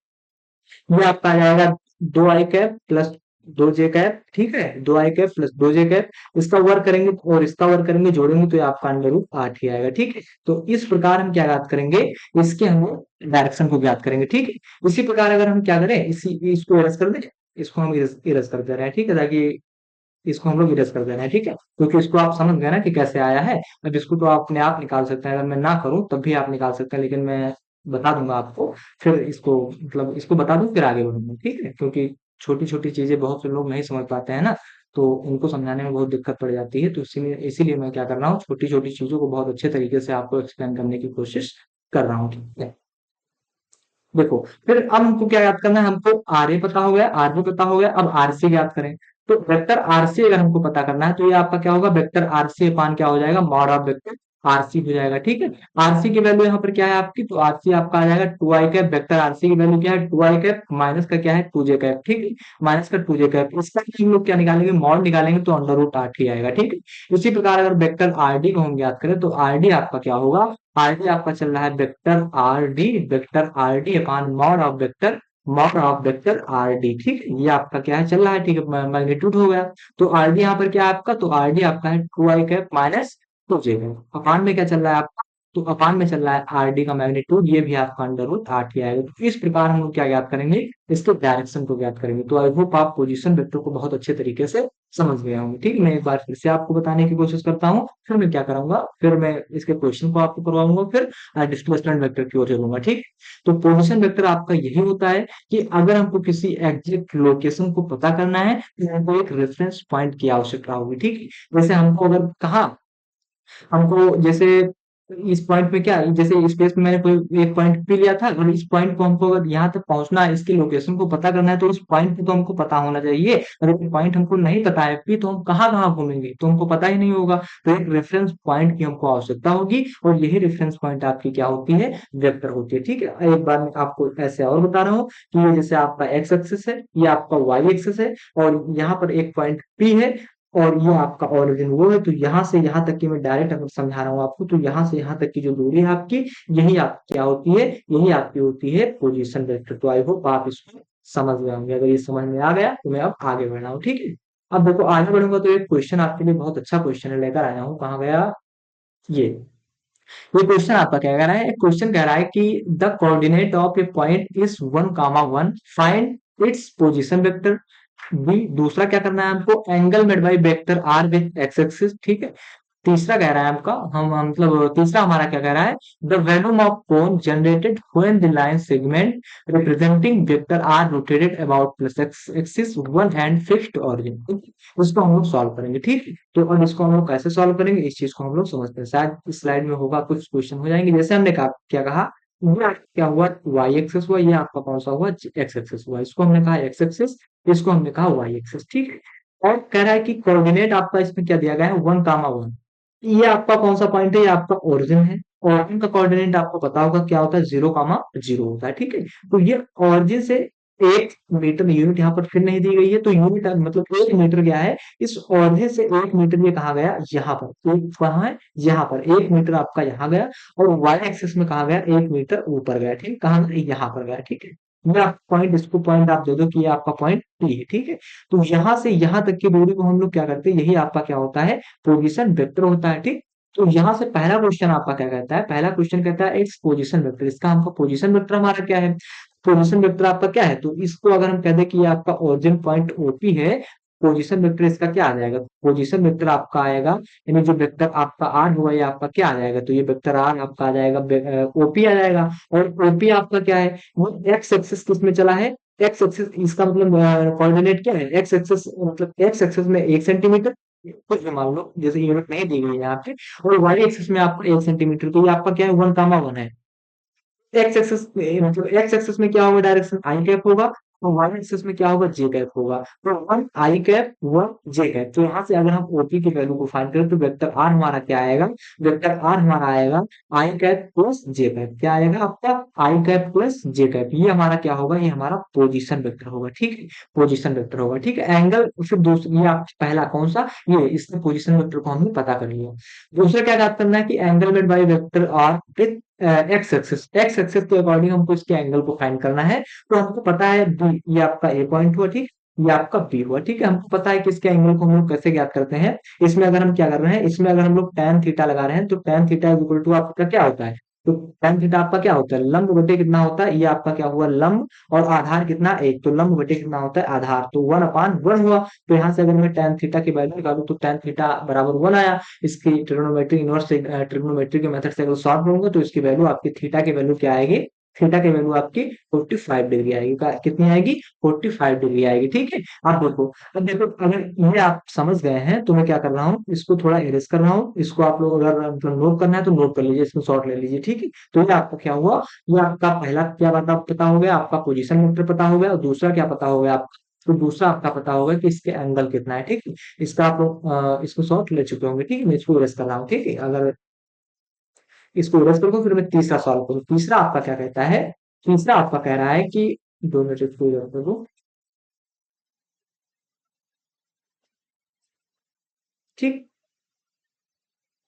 A: ये आपका आ जाएगा 2 आई कैप प्लस 2 जे कैप, ठीक है, 2 आई कैप प्लस 2 जे कैप, इसका वर्क करेंगे और इसका वर्क करेंगे जोड़ेंगे तो ये आपका √8 ही आएगा, ठीक है। तो इस प्रकार हम क्या ज्ञात करेंगे, इसके हम डायरेक्शन को ज्ञात करेंगे, ठीक है। इसी प्रकार अगर हम क्या करें, इसी इसको इरेज कर दें, इसको हम इरेज कर दे रहे हैं, ठीक है, ताकि इसको हम लोग इरेज कर दे रहे हैं, ठीक है, क्योंकि इसको आप समझ गए ना कि कैसे आया है। अब इसको तो आप अपने आप निकाल सकते हैं, अगर मैं ना करूं तब भी आप निकाल सकते हैं, लेकिन मैं बता दूंगा आपको, फिर इसको मतलब इसको बता दूं फिर आगे बढ़ूंगा, ठीक है, क्योंकि छोटी छोटी चीजें बहुत से लोग नहीं समझ पाते हैं ना, तो उनको समझाने में बहुत दिक्कत पड़ जाती है, तो इसीलिए मैं क्या कर रहा हूँ, छोटी छोटी चीजों को बहुत अच्छे तरीके से आपको एक्सप्लेन करने की कोशिश कर रहा हूँ, ठीक है। देखो, फिर अब हमको क्या याद करना है, हमको आर ए पता हो गया, आर बी पता हो गया, अब आर सी ज्ञात करें। तो वेक्टर आर सी अगर हमको पता करना है तो ये आपका क्या होगा, वेक्टर आर सी अपान क्या हो जाएगा, mod of vector R C हो जाएगा, ठीक है। आर सी की वैल्यू यहाँ पर क्या है आपकी, तो आर सी आपका आ जाएगा 2 आई कैप, वेक्टर आर सी की वैल्यू क्या है 2 आई कैप, माइनस का क्या है 2 जे कैप, ठीक है, माइनस का 2 जे कैप, इसका हम लोग क्या निकालेंगे, मॉड निकालेंगे तो √8 ही आएगा, ठीक है। उसी प्रकार अगर वेक्टर आर डी को हम ज्ञात करें तो आर डी आपका क्या होगा, आरडी आपका चल रहा है vector R D upon mod of vector R D, ठीक है, ये आपका क्या है चल रहा है, ठीक है, मैग्नीट्यूड हो गया। तो आर डी यहाँ पर क्या है आपका, तो आर डी आपका है 2 आई कैप माइनस 2 जे कैप, अपान में क्या चल रहा है आपका, तो अपान में चल रहा है आर डी का मैग्नीट्यूड, ये भी आपका √8 ही आएगा। तो इस प्रकार हम लोग क्या ज्ञात करेंगे, इसके डायरेक्शन को ज्ञात करेंगे। तो आई होप आप पोजीशन वेक्टर को बहुत अच्छे तरीके से समझ गया हूँ। ठीक है, मैं एक बार फिर से आपको बताने की कोशिश करता हूँ, फिर मैं क्या करूँगा, फिर मैं इसके क्वेश्चन को आपको करवाऊँगा, फिर डिस्प्लेसमेंट वेक्टर की ओर चलूँगा, ठीक? तो पोजीशन वेक्टर आपका यही होता है कि अगर हमको किसी एग्जैक्ट लोकेशन को पता करना है, तो हमको एक रेफरेंस पॉइंट की आवश्यकता होगी, ठीक है? जैसे हमको अगर कहा हमको जैसे इस पॉइंट पे क्या जैसे स्पेस में मैंने कोई एक पॉइंट पी लिया था और इस पॉइंट को हमको अगर यहाँ तक पहुंचना है, इसकी लोकेशन को पता करना है, तो उस पॉइंट पे तो हमको पता होना चाहिए। अगर पॉइंट हमको नहीं पता है पी, तो हम कहाँ कहाँ घूमेंगे, तो हमको पता ही नहीं होगा। तो एक रेफरेंस पॉइंट की हमको आवश्यकता होगी, और यही रेफरेंस पॉइंट आपकी क्या होती है, वेक्टर होती है। ठीक है, एक बार मैं आपको ऐसे और बता रहा हूँ कि ये जैसे आपका एक्स एक्सिस है, ये आपका वाई एक्सिस है, और यहाँ पर एक पॉइंट पी है, और ये आपका ओरिजिन वो है। तो यहाँ से यहाँ तक की मैं डायरेक्ट अगर समझा रहा हूँ आपको, तो यहाँ से यहाँ तक की जो दूरी है आपकी, यही आप क्या होती है, यही आपकी होती है पोजीशन वेक्टर। तो आई होप आप इसको समझ गए होंगे। अगर ये समझ में आ गया तो मैं अब आगे बढ़ रहा हूँ, ठीक है? अब देखो आगे बढ़ूंगा तो एक क्वेश्चन आपके लिए बहुत अच्छा क्वेश्चन है, लेकर आया हूँ। कहाँ गया ये ये क्वेश्चन आपका क्या कह रहा है? क्वेश्चन कह रहा है कि the coordinate of A point is 1, 1, find its position vector. B, दूसरा क्या करना है हमको, angle made by vector R with x axis, ठीक है? तीसरा कह रहा है आपका मतलब तीसरा हमारा क्या कह रहा है, the volume of cone generated when the line segment representing vector R rotated about plus x axis one and fixed origin. इसको हम लोग सॉल्व करेंगे, ठीक है? तो अब इसको हम लोग कैसे सॉल्व करेंगे, इस चीज को हम लोग समझते हैं। शायद इस स्लाइड में होगा, कुछ क्वेश्चन हो जाएंगे। जैसे हमने कहा, क्या कहा, ये क्या हुआ, वाई एक्सेस हुआ, ये आपका कौन सा हुआ, एक्स एक्सेस हुआ। इसको हमने कहा एक्स एक्सेस, इसको हमने कहा वाई एक्सेस, ठीक है? और कह रहा है कि कोऑर्डिनेट आपका इसमें क्या दिया गया है, 1, 1। ये आपका कौन सा पॉइंट है, ये आपका ओरिजिन है। ओरिजिन का कोऑर्डिनेट आपको पता होगा क्या होता है, 0, 0 होता है, ठीक है? तो ये ओरिजिन से 1 मीटर, यूनिट यहाँ पर फिर नहीं दी गई है, तो यूनिट मतलब 1 मीटर क्या है, इस ओरिजिन से 1 मीटर ये कहाँ गया, यहाँ पर। एक कहाँ है, यहाँ पर 1 मीटर आपका यहाँ गया, और वाई एक्सिस में कहाँ गया, 1 मीटर ऊपर गया, ठीक, कहाँ गया? यहाँ पर गया, ठीक है? ये आप पॉइंट, इसको पॉइंट आप दे दो कि ये आपका पॉइंट P है, ठीक है? तो यहाँ से यहाँ तक की दूरी को हम लोग क्या करते हैं, यही आपका क्या होता है, पोजीशन वेक्टर होता है, ठीक? तो यहाँ से पहला क्वेश्चन आपका क्या कहता है, पहला क्वेश्चन कहता है इट्स पोजीशन वेक्टर। इसका हमको पोजीशन वेक्टर हमारा क्या है, पोजीशन वेक्टर आपका क्या है, तो इसको अगर हम कह दें कि ये आपका ओरिजिन पॉइंट ओपी है, पोजीशन वेक्टर इसका क्या आ जाएगा, पोजीशन वेक्टर आपका आएगा, यानी जो वेक्टर आपका आर होगा ये आपका क्या आ जाएगा, तो ये वेक्टर आर आपका आ जाएगा, ओपी आ जाएगा। और ओपी आपका क्या है, वो एक्स एक्सिस किस में चला है, एक्स एक्सिस, इसका मतलब कोऑर्डिनेट क्या है, एक्स एक्सिस, मतलब एक्स एक्सिस में 1 सेंटीमीटर, कुछ भी मान लो, जैसे यूनिट नहीं दी गई है यहाँ पे। और वाई एक्सिस में आपको 1 सेंटीमीटर, तो ये आपका क्या है, 1, 1 है। एक्स एक्सिस मतलब एक्स एक्सिस में क्या होगा, डायरेक्शन आई कैप होगा, और वाई एक्सिस में क्या होगा, जे कैप होगा। तो 1 आई कैप, 1 जे कैप। तो यहाँ से अगर हम ओपी की वैल्यू को फाइंड करें, तो वेक्टर आर हमारा क्या आएगा, वेक्टर आर हमारा आएगा आई कैप प्लस जे कैप। क्या आएगा आपका, आई कैप प्लस जे कैप। ये हमारा क्या होगा, ये हमारा पोजीशन वेक्टर होगा, ठीक है? पोजीशन वेक्टर होगा, ठीक है? एंगल, फिर दूसरा, ये आप पहला कौन सा, ये इसने पोजीशन वेक्टर को हमने पता कर लिया। दूसरा क्या याद करना है कि angle made by vector R with x axis, x axis के अकॉर्डिंग हमको इसके एंगल को फाइंड करना है। तो हमको पता है बी, ये आपका ए पॉइंट हुआ, ठीक, ये आपका बी हुआ, ठीक है? हमको पता है कि इसके एंगल को हम लोग कैसे ज्ञात करते हैं। इसमें अगर हम क्या कर रहे हैं, इसमें अगर हम लोग tan थीटा लगा रहे हैं, तो tan theta is equal to आपका क्या होता है, तो tan थीटा आपका क्या होता है, लंब बटे कितना होता है, ये आपका क्या हुआ, लंब, और आधार कितना, एक, तो लंब बटे कितना होता है, आधार, तो 1/1 हुआ। तो यहाँ से अगर मैं tan थीटा की वैल्यू निकालू, तो tan थीटा बराबर 1 आया। इसकी ट्रिग्नोमेट्री इनवर्स से, ट्रिग्नोमेट्री के मेथड से अगर सॉल्व करूंगा, तो इसकी वैल्यू आपकी थीटा की वैल्यू क्या आएगी, थीटा की वैल्यू आपकी 45 डिग्री आएगी। कितनी आएगी, 45 डिग्री आएगी, ठीक है? आप देखो, अब देखो, अगर ये आप समझ गए हैं, तो मैं क्या कर रहा हूँ, इसको थोड़ा इरेज कर रहा हूँ। इसको आप लोग अगर मतलब नोट करना है तो नोट कर लीजिए, इसको शॉर्ट ले लीजिए, ठीक है? तो ये आपका क्या हुआ, ये आपका पहला क्या पता हो गया, आपका पोजीशन वेक्टर पता हो गया, और दूसरा क्या पता हो गया आपका, तो दूसरा आपका पता होगा कि इसके एंगल कितना है, ठीक है? इसका आप लोग इसको शॉर्ट ले चुके होंगे, ठीक है? मैं इसको इरेज कर रहा हूँ, ठीक है? अगर इसको इरेज करूँ, फिर मैं तीसरा सॉल्व करूँ। तीसरा आपका क्या कहता है, तीसरा आपका कह रहा है कि 2 मिनट, इसको इरेज कर दूं, ठीक।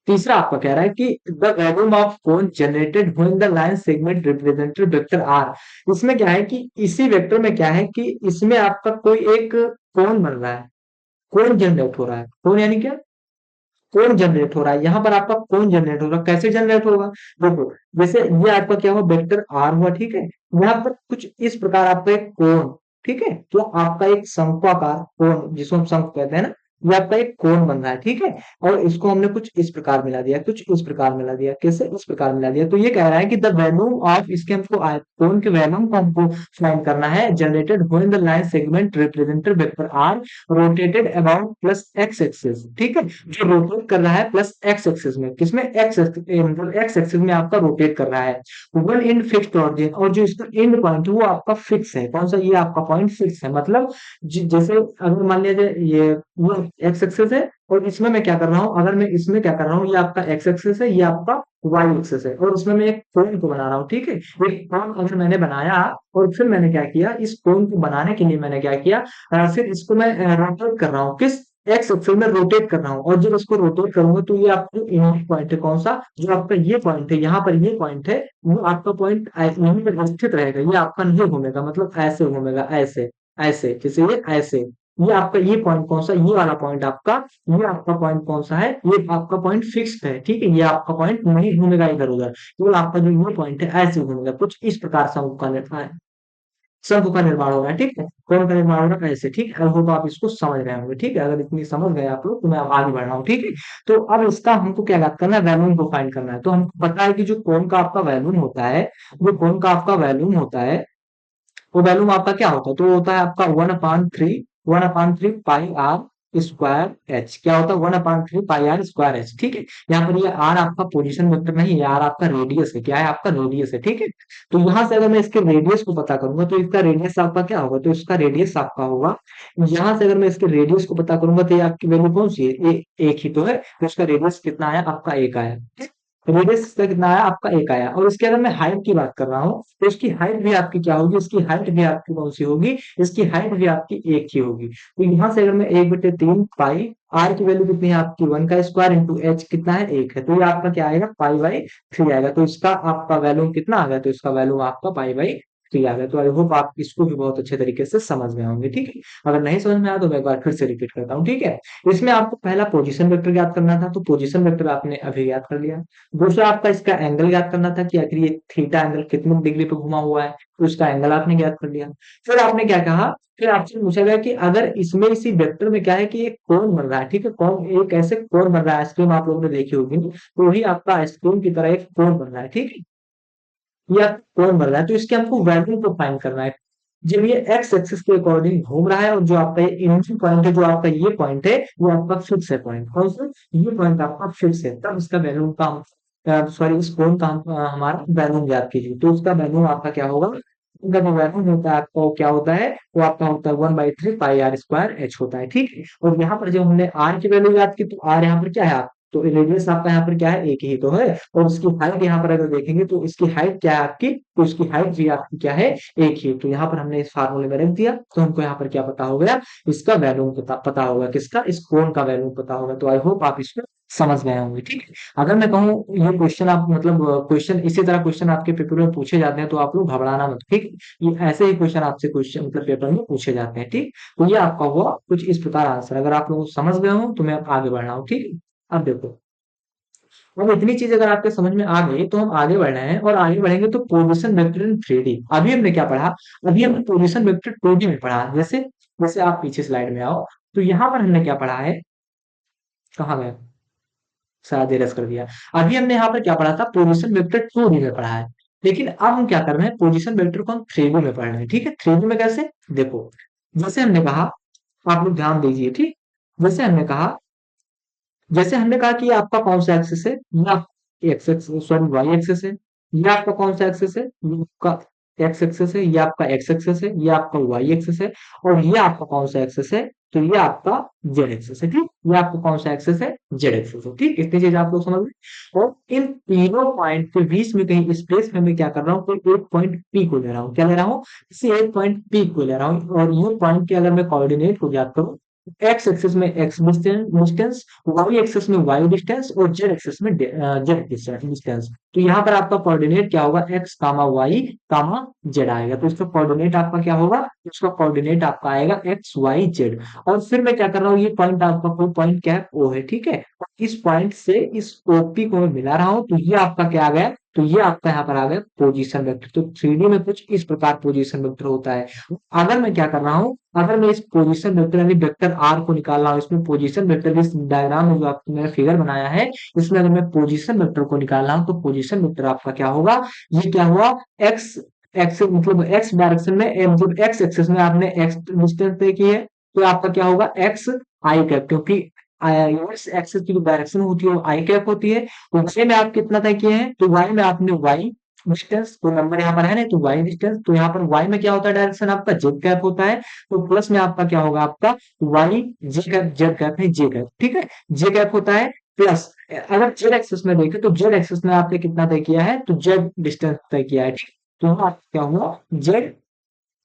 A: तीसरा आपका कह रहा है कि the volume of cone generated when the line segment represented vector R. इसमें क्या है कि इसी वेक्टर में क्या है कि इसमें आपका कोई एक कोण बन रहा है, कोण जनरेट हो रहा है। कोण यानी क्या, कोण जनरेट हो रहा है, यहाँ पर आपका कोण जनरेट हो रहा है। कैसे जनरेट होगा, देखो, जैसे ये आपका क्या हुआ, वेक्टर आर हुआ, ठीक है? यहाँ पर कुछ इस प्रकार आपका एक कोण, ठीक है, तो आपका एक शंक्वाकार कोण, जिसको हम शंख कहते हैं ना, ये आपका एक कोण बन रहा है, ठीक है। और इसको हमने कुछ इस प्रकार मिला दिया, कुछ इस प्रकार मिला दिया, कैसे इस प्रकार मिला दिया। तो ये कह रहा है कि द वैल्यू ऑफ, इसके हमको कोण के वैल्यू को हमको फाइंड करना है, generated when the line segment represented vector R rotated about plus x axis, ठीक है। जो रोटेट कर रहा है प्लस एक्स एक्सिस में, किसमें एक्स एक्सिस में आपका रोटेट कर रहा है। वन एंड फिक्स्ड ऑरिजिन, और जो इसका एंड पॉइंट है वो आपका फिक्स है। कौन सा? ये आपका पॉइंट फिक्स है। मतलब जैसे अगर मान लीजिए ये एक्स एक्सिस है, और इसमें मैं क्या कर रहा हूँ, अगर मैं इसमें क्या कर रहा हूँ, ये आपका एक्स एक्सिस है, ये आपका वाई एक्सिस है, और उसमें मैं एक कोण को बना रहा हूँ, ठीक है। एक कोण अगर मैंने बनाया, और फिर मैंने क्या किया, इस कोण को बनाने के लिए मैंने क्या किया, फिर इसको मैं रोटेट कर रहा हूँ, किस एक्स एक्सिस में रोटेट कर रहा हूँ। और जब इसको रोटेट करूंगा तो ये आपका इनर पॉइंट है, कौन सा? जो आपका ये पॉइंट है, यहाँ पर ये पॉइंट है, वो आपका पॉइंट यहीं पर स्थित रहेगा, ये आपका नहीं घूमेगा, मतलब ऐसे घूमेगा, ऐसे ऐसे, जैसे ये ऐसे। ये आपका ये पॉइंट कौन सा? ये वाला पॉइंट आपका, ये आपका पॉइंट कौन सा है? ये आपका पॉइंट फिक्स्ड है, ठीक है। ये आपका पॉइंट नहीं घूमेगा इधर उधर, केवल आपका जो ये पॉइंट है ऐसे घूमेगा। कुछ इस प्रकार शंकु का निर्माण हो रहा है, ठीक है। कोण का निर्माण हो रहा है ऐसे, ठीक है। आई होप आप इसको समझ रहे होंगे, ठीक है। अगर इतनी समझ गए आप लोग तो मैं अब आगे बढ़ रहा हूँ, ठीक है। तो अब इसका हमको क्या याद करना है, वैल्यूम को फाइंड करना है। तो हमको पता है कि जो कोण का आपका वैल्यूम होता है, जो कोण का आपका वैल्यूम होता है, वो वैल्यूम आपका क्या होता है? तो वो होता है आपका 1/3 पाई आर स्क्वायर एच। क्या होता है? 1/3 पाई आर स्क्वायर एच, ठीक है। यहाँ पर ये आर आपका पोजीशन वेक्टर नहीं है, आर आपका रेडियस है। क्या है? आपका रेडियस है, ठीक है। तो यहाँ से अगर मैं इसके रेडियस को पता करूंगा तो इसका रेडियस आपका क्या होगा? तो इसका रेडियस आपका होगा, यहाँ से अगर मैं इसके रेडियस को पता करूंगा तो ये आपकी वैल्यू कौन सी है? एक ही तो है। तो इसका रेडियस कितना आया? आपका एक आया। रेडियस इसका कितना आया? आपका एक आया। और इसके अगर मैं हाइट की बात कर रहा हूँ तो इसकी हाइट भी आपकी क्या होगी? इसकी हाइट भी आपकी कौन सी होगी? इसकी हाइट भी आपकी एक ही होगी। तो यहाँ से अगर मैं 1/3 पाई, आर की वैल्यू कितनी है आपकी? 1 का स्क्वायर इंटू एच कितना है? एक है। तो ये आपका क्या आएगा? पाई/3 आएगा। तो इसका आपका वैल्यू कितना आ गया? तो इसका वैल्यू आपका पाई/3 आ गया। तो आई होप आप इसको भी बहुत अच्छे तरीके से समझ गए होंगे, ठीक है। अगर नहीं समझ में आया तो मैं एक बार फिर से रिपीट करता हूँ, ठीक है। इसमें आपको पहला पोजीशन वेक्टर ज्ञात करना था, तो पोजीशन वेक्टर आपने अभी ज्ञात कर लिया। दूसरा आपका इसका एंगल ज्ञात करना था कि आखिर ये थीटा एंगल कितने डिग्री पे घुमा हुआ है, तो इसका एंगल आपने ज्ञात कर लिया। फिर आपने क्या कहा? फिर आपसे पूछा गया कि अगर इसमें इसी वेक्टर में क्या है कि एक कोण बन रहा है, ठीक है। कौन? एक ऐसे कोण बन रहा है, आइसक्रीम आप लोगों ने देखी होगी, तो वही आपका आइसक्रीम की तरह एक कोण बन रहा है, ठीक है। ये आपका कोण बन रहा है, तो इसके हमको वैल्यू को फाइंड करना है। जब ये एक्स एक्सिस के अकॉर्डिंग घूम रहा है, और जो आपका ये इनिशियल पॉइंट है, जो आपका ये पॉइंट है, वो आपका फिक्स है पॉइंट। कौन सा? ये पॉइंट आपका फिक्स है, तब इसका वैल्यू का सॉरी, इस कोण का हमारा वैल्यू ज्ञात कीजिए। तो उसका वैल्यू आपका क्या होगा? इनका जो वैल्यू होता है आपका, वो क्या होता है? वो आपका होता है 1/3 पाई आर स्क्वायर एच होता है, ठीक है। और यहाँ पर जब हमने आर की वैल्यू ज्ञात की, तो आर यहाँ पर क्या है? आप तो रेडियस आपका यहाँ पर क्या है? एक ही तो है। और उसकी हाइट यहाँ पर अगर देखेंगे तो इसकी हाइट क्या है आपकी? तो इसकी हाइट भी आपकी क्या है? एक ही। तो यहाँ पर हमने इस फार्मूले में रख दिया, तो हमको यहाँ पर क्या पता हो गया? इसका वैल्यू पता होगा, किसका? इस कोण का वैल्यू पता होगा। तो आई होप आप इसको समझ गए होंगे, ठीक है। अगर मैं कहूँ ये क्वेश्चन आप मतलब क्वेश्चन इसी तरह क्वेश्चन आपके पेपर में पूछे जाते हैं, तो आप लोग घबराना मत, ठीक। ये ऐसे ही क्वेश्चन आपसे क्वेश्चन मतलब पेपर में पूछे जाते हैं, ठीक। तो ये आपका हुआ कुछ इस प्रकार आंसर। अगर आप लोग समझ गए हो तो मैं अब आगे बढ़ रहा हूँ, ठीक है। अब देखो, अब इतनी चीज अगर आपके समझ में आ गई तो हम आगे बढ़ रहे हैं, और आगे बढ़ेंगे तो पोजीशन वेक्टर इन 3D। अभी हमने क्या पढ़ा? अभी हमने पोजीशन वेक्टर 2D में पढ़ा। जैसे जैसे आप पीछे स्लाइड में आओ, तो यहाँ पर हमने क्या पढ़ा है? कहाँ गए? शायद एरर कर दिया। अभी हमने यहाँ पर क्या पढ़ा था? पोजीशन वेक्टर 2D में पढ़ा है। लेकिन अब हम क्या कर रहे हैं? पोजीशन वेक्टर को हम 3D में पढ़ रहे हैं, ठीक है। 3D में कैसे? देखो, जैसे हमने कहा, आप लोग ध्यान दीजिए, ठीक। जैसे हमने कहा, जैसे हमने कहा कि ये आपका कौन सा एक्सिस है? ये आप x axis, sorry, y axis है। ये आपका कौन सा एक्सिस है? ये आपका एक्स एक्सिस है। ये आपका एक्स एक्सिस है। ये आपका वाई एक्सिस है। और ये आपका कौन सा एक्सिस है? तो ये आपका जेड एक्सिस है, ठीक। ये आपका कौन सा एक्सिस है? जेड एक्सिस है, ठीक। इतनी चीज आप लोग समझ गए। और इन तीनों पॉइंट के बीच में कहीं स्पेस में मैं क्या कर रहा हूँ? कोई एक पॉइंट पी को ले रहा हूँ। क्या ले रहा हूँ? इसी एक पॉइंट पी को ले रहा हूँ। और ये पॉइंट के अगर मैं कोऑर्डिनेट को ज्ञात करूँ, एक्स एक्सिस में एक्स डिस्टेंस, वाई एक्सिस में वाई डिस्टेंस, और जेड एक्सिस में जेड डिस्टेंस। तो यहाँ पर आपका कोऑर्डिनेट क्या होगा? एक्स कामा वाई कामा जेड आएगा। तो इसका कोऑर्डिनेट आपका क्या होगा? इसका कोऑर्डिनेट आपका आएगा एक्स वाई जेड। और फिर मैं क्या कर रहा हूँ? ये पॉइंट आपका कोई पॉइंट क्या है? ओ है, ठीक है। और इस पॉइंट से इस ओपी को मैं मिला रहा हूँ, तो ये आपका क्या आ गया? तो ये आपका यहाँ पर आ गया पोजीशन वेक्टर। तो थ्री डी में कुछ इस प्रकार पोजीशन वेक्टर होता है। अगर मैं क्या कर रहा हूँ, अगर मैं इस पोजीशन वेक्टर यानी वेक्टर आर को निकाल रहा हूँ, इसमें पोजीशन वेक्टर इस डायग्राम में जो आपने मैंने फिगर बनाया है, इसमें अगर मैं पोजीशन वेक्टर को निकाल रहा हूँ तो पोजीशन वेक्टर आपका क्या होगा, ये क्या हुआ, एक्स एक्स मतलब एक्स डायरेक्शन में मतलब एक्स एक्सिस में आपने एक्स डिस्टेंस तय की है, तो आपका क्या होगा एक्स आई कैप, क्योंकि एक्स एक्सिस की जो डायरेक्शन होती है वो आई कैप होती है। तो वाई में आप कितना तय किए हैं, तो वाई में आपने वाई डिस्टेंस, तो नंबर यहाँ पर है ना, तो वाई डिस्टेंस, तो यहाँ पर वाई में क्या होता है, डायरेक्शन आपका जेड कैप होता है। तो प्लस में आपका क्या होगा, आपका Y j cap, Z cap नहीं जे कैप, ठीक है, जे कैप होता है। प्लस अगर जेड एक्सिस में देखें तो जेड एक्सिस में आपने कितना तय किया है, तो जेड डिस्टेंस तय किया है, ठीक। तो यहाँ क्या हुआ, जेड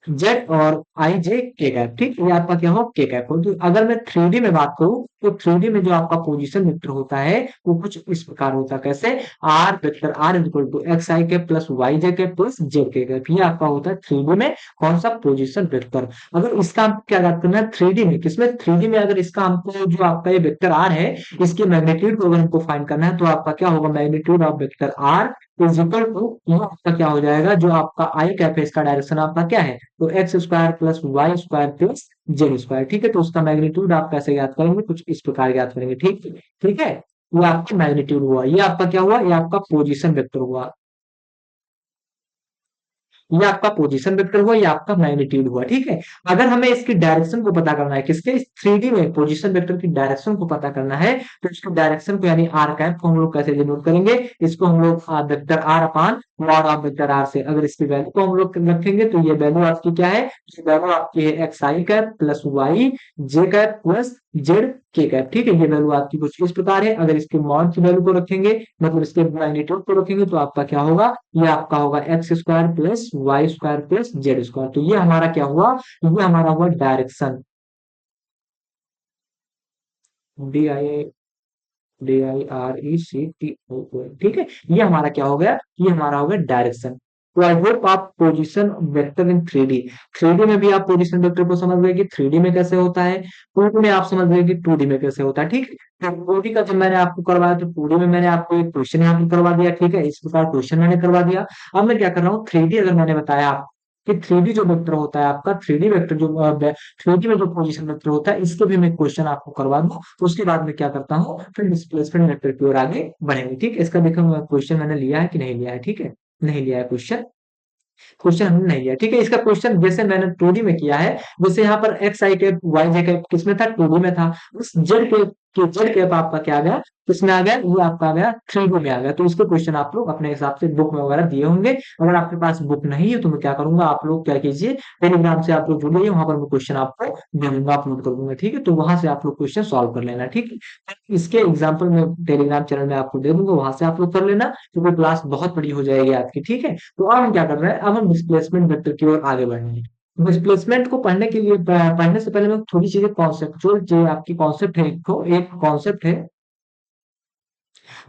A: जेड और आई जे के कैप, ठीक, ये आपका क्या हो के कैप हो। तो अगर मैं थ्री डी में बात करूं तो थ्री डी में जो आपका पोजीशन वेक्टर होता है वो कुछ इस प्रकार होता है, कैसे, R vector R equal to x i cap plus y j cap plus z k cap, ये आपका होता है थ्री डी में कौन सा पोजीशन वेक्टर। अगर इसका हम क्या बात करना है थ्री डी में, किसमें थ्री डी में, अगर इसका हमको जो आपका ये वेक्टर आर है इसके मैग्नीट्यूड को अगर हमको फाइंड करना है, तो आपका क्या होगा, magnitude of vector R is equal to, ये आपका क्या हो जाएगा, जो आपका आई कैप है इसका डायरेक्शन आपका क्या है, तो x square plus Y square plus z square, ठीक है। तो उसका मैग्नीट्यूड आप कैसे ज्ञात करेंगे, कुछ इस प्रकार ज्ञात करेंगे, ठीक, ठीक है। ये आपका मैग्नीट्यूड हुआ, ये आपका क्या हुआ, ये आपका पोजीशन वेक्टर हुआ, ये आपका पोजीशन वेक्टर हुआ, ये आपका मैग्नीट्यूड हुआ, ठीक है। अगर हमें इसकी डायरेक्शन को पता करना है, किसके, इस थ्री डी में पोजीशन वेक्टर की डायरेक्शन को पता करना है, तो इसकी डायरेक्शन को यानी आर कैप को हम लोग कैसे डिनोट करेंगे, इसको हम लोग vector R upon mod of vector R से अगर इसकी वैल्यू को हम लोग रखेंगे, तो ये वैल्यू आपकी क्या है, ये वैल्यू आपकी है x i cap plus y j cap plus z k cap, ठीक है। ये वैल्यू आपकी कुछ इस प्रकार है। अगर इसके मॉड की वैल्यू को रखेंगे, मतलब इसके मैग्नीट्यूड को रखेंगे, तो आपका क्या होगा, ये आपका होगा x square plus Y square plus z square. तो ये हमारा क्या हुआ, ये हमारा हुआ direction, D I D I R E C T O, ठीक है। ये हमारा क्या हो गया, ये हमारा हो गया डायरेक्शन। तो आई होप आप position vector in three D, three D में भी आप पोजीशन वेक्टर को समझ गए कि थ्री डी में कैसे होता है, टू डी में आप समझ गए कि टू डी में कैसे होता है, ठीक है। तो टू डी का जब मैंने आपको करवाया तो टू डी में मैंने आपको एक क्वेश्चन यहाँ पे करवा दिया, ठीक है, इस प्रकार क्वेश्चन मैंने करवा दिया। अब मैं क्या कर रहा हूँ, थ्री डी अगर मैंने बताया आपको कि थ्री डी जो वेक्टर होता है आपका, थ्री डी वेक्टर जो थ्री डी में जो पोजीशन वेक्टर होता है, इसको भी मैं क्वेश्चन आपको करवा दूं, तो उसके बाद में क्या करता हूँ, फिर डिस्प्लेसमेंट वेक्टर की ओर आगे बढ़ेंगे, ठीक है। इसका देखो क्वेश्चन मैंने लिया है कि नहीं लिया है, ठीक है, नहीं लिया है क्वेश्चन, क्वेश्चन हमने नहीं लिया, ठीक है। इसका क्वेश्चन जैसे मैंने टू डी में किया है, जैसे यहाँ पर x i cap Y j cap किसमें था, टू डी में था, उस जेड कैप आपका क्या आ गया, किसमें आ गया, वो आपका आ गया थ्री डी में आ गया। तो इसके क्वेश्चन आप लोग अपने हिसाब से बुक में वगैरह दिए होंगे। अगर आपके पास बुक नहीं है तो मैं क्या करूंगा, आप लोग क्या कीजिए, टेलीग्राम से आप लोग जुड़िए, वहां पर मैं क्वेश्चन आपको दे दूंगा, अपलोड कर दूंगा, ठीक है। तो वहां से आप लोग क्वेश्चन सॉल्व कर लेना, ठीक है। इसके एग्जाम्पल मैं टेलीग्राम चैनल में आपको दे दूंगा, वहां से आप लोग कर लेना, क्योंकि क्लास बहुत बड़ी हो जाएगी आपकी, ठीक है। तो अब हम क्या कर रहे हैं, अब हम डिस्प्लेसमेंट वेक्टर की ओर आगे बढ़ेंगे। डिस्प्लेसमेंट को पढ़ने के लिए पढ़ने से पहले मैं थोड़ी चीजें कॉन्सेप्चुअल जो आपकी कॉन्सेप्ट है, एक कॉन्सेप्ट है,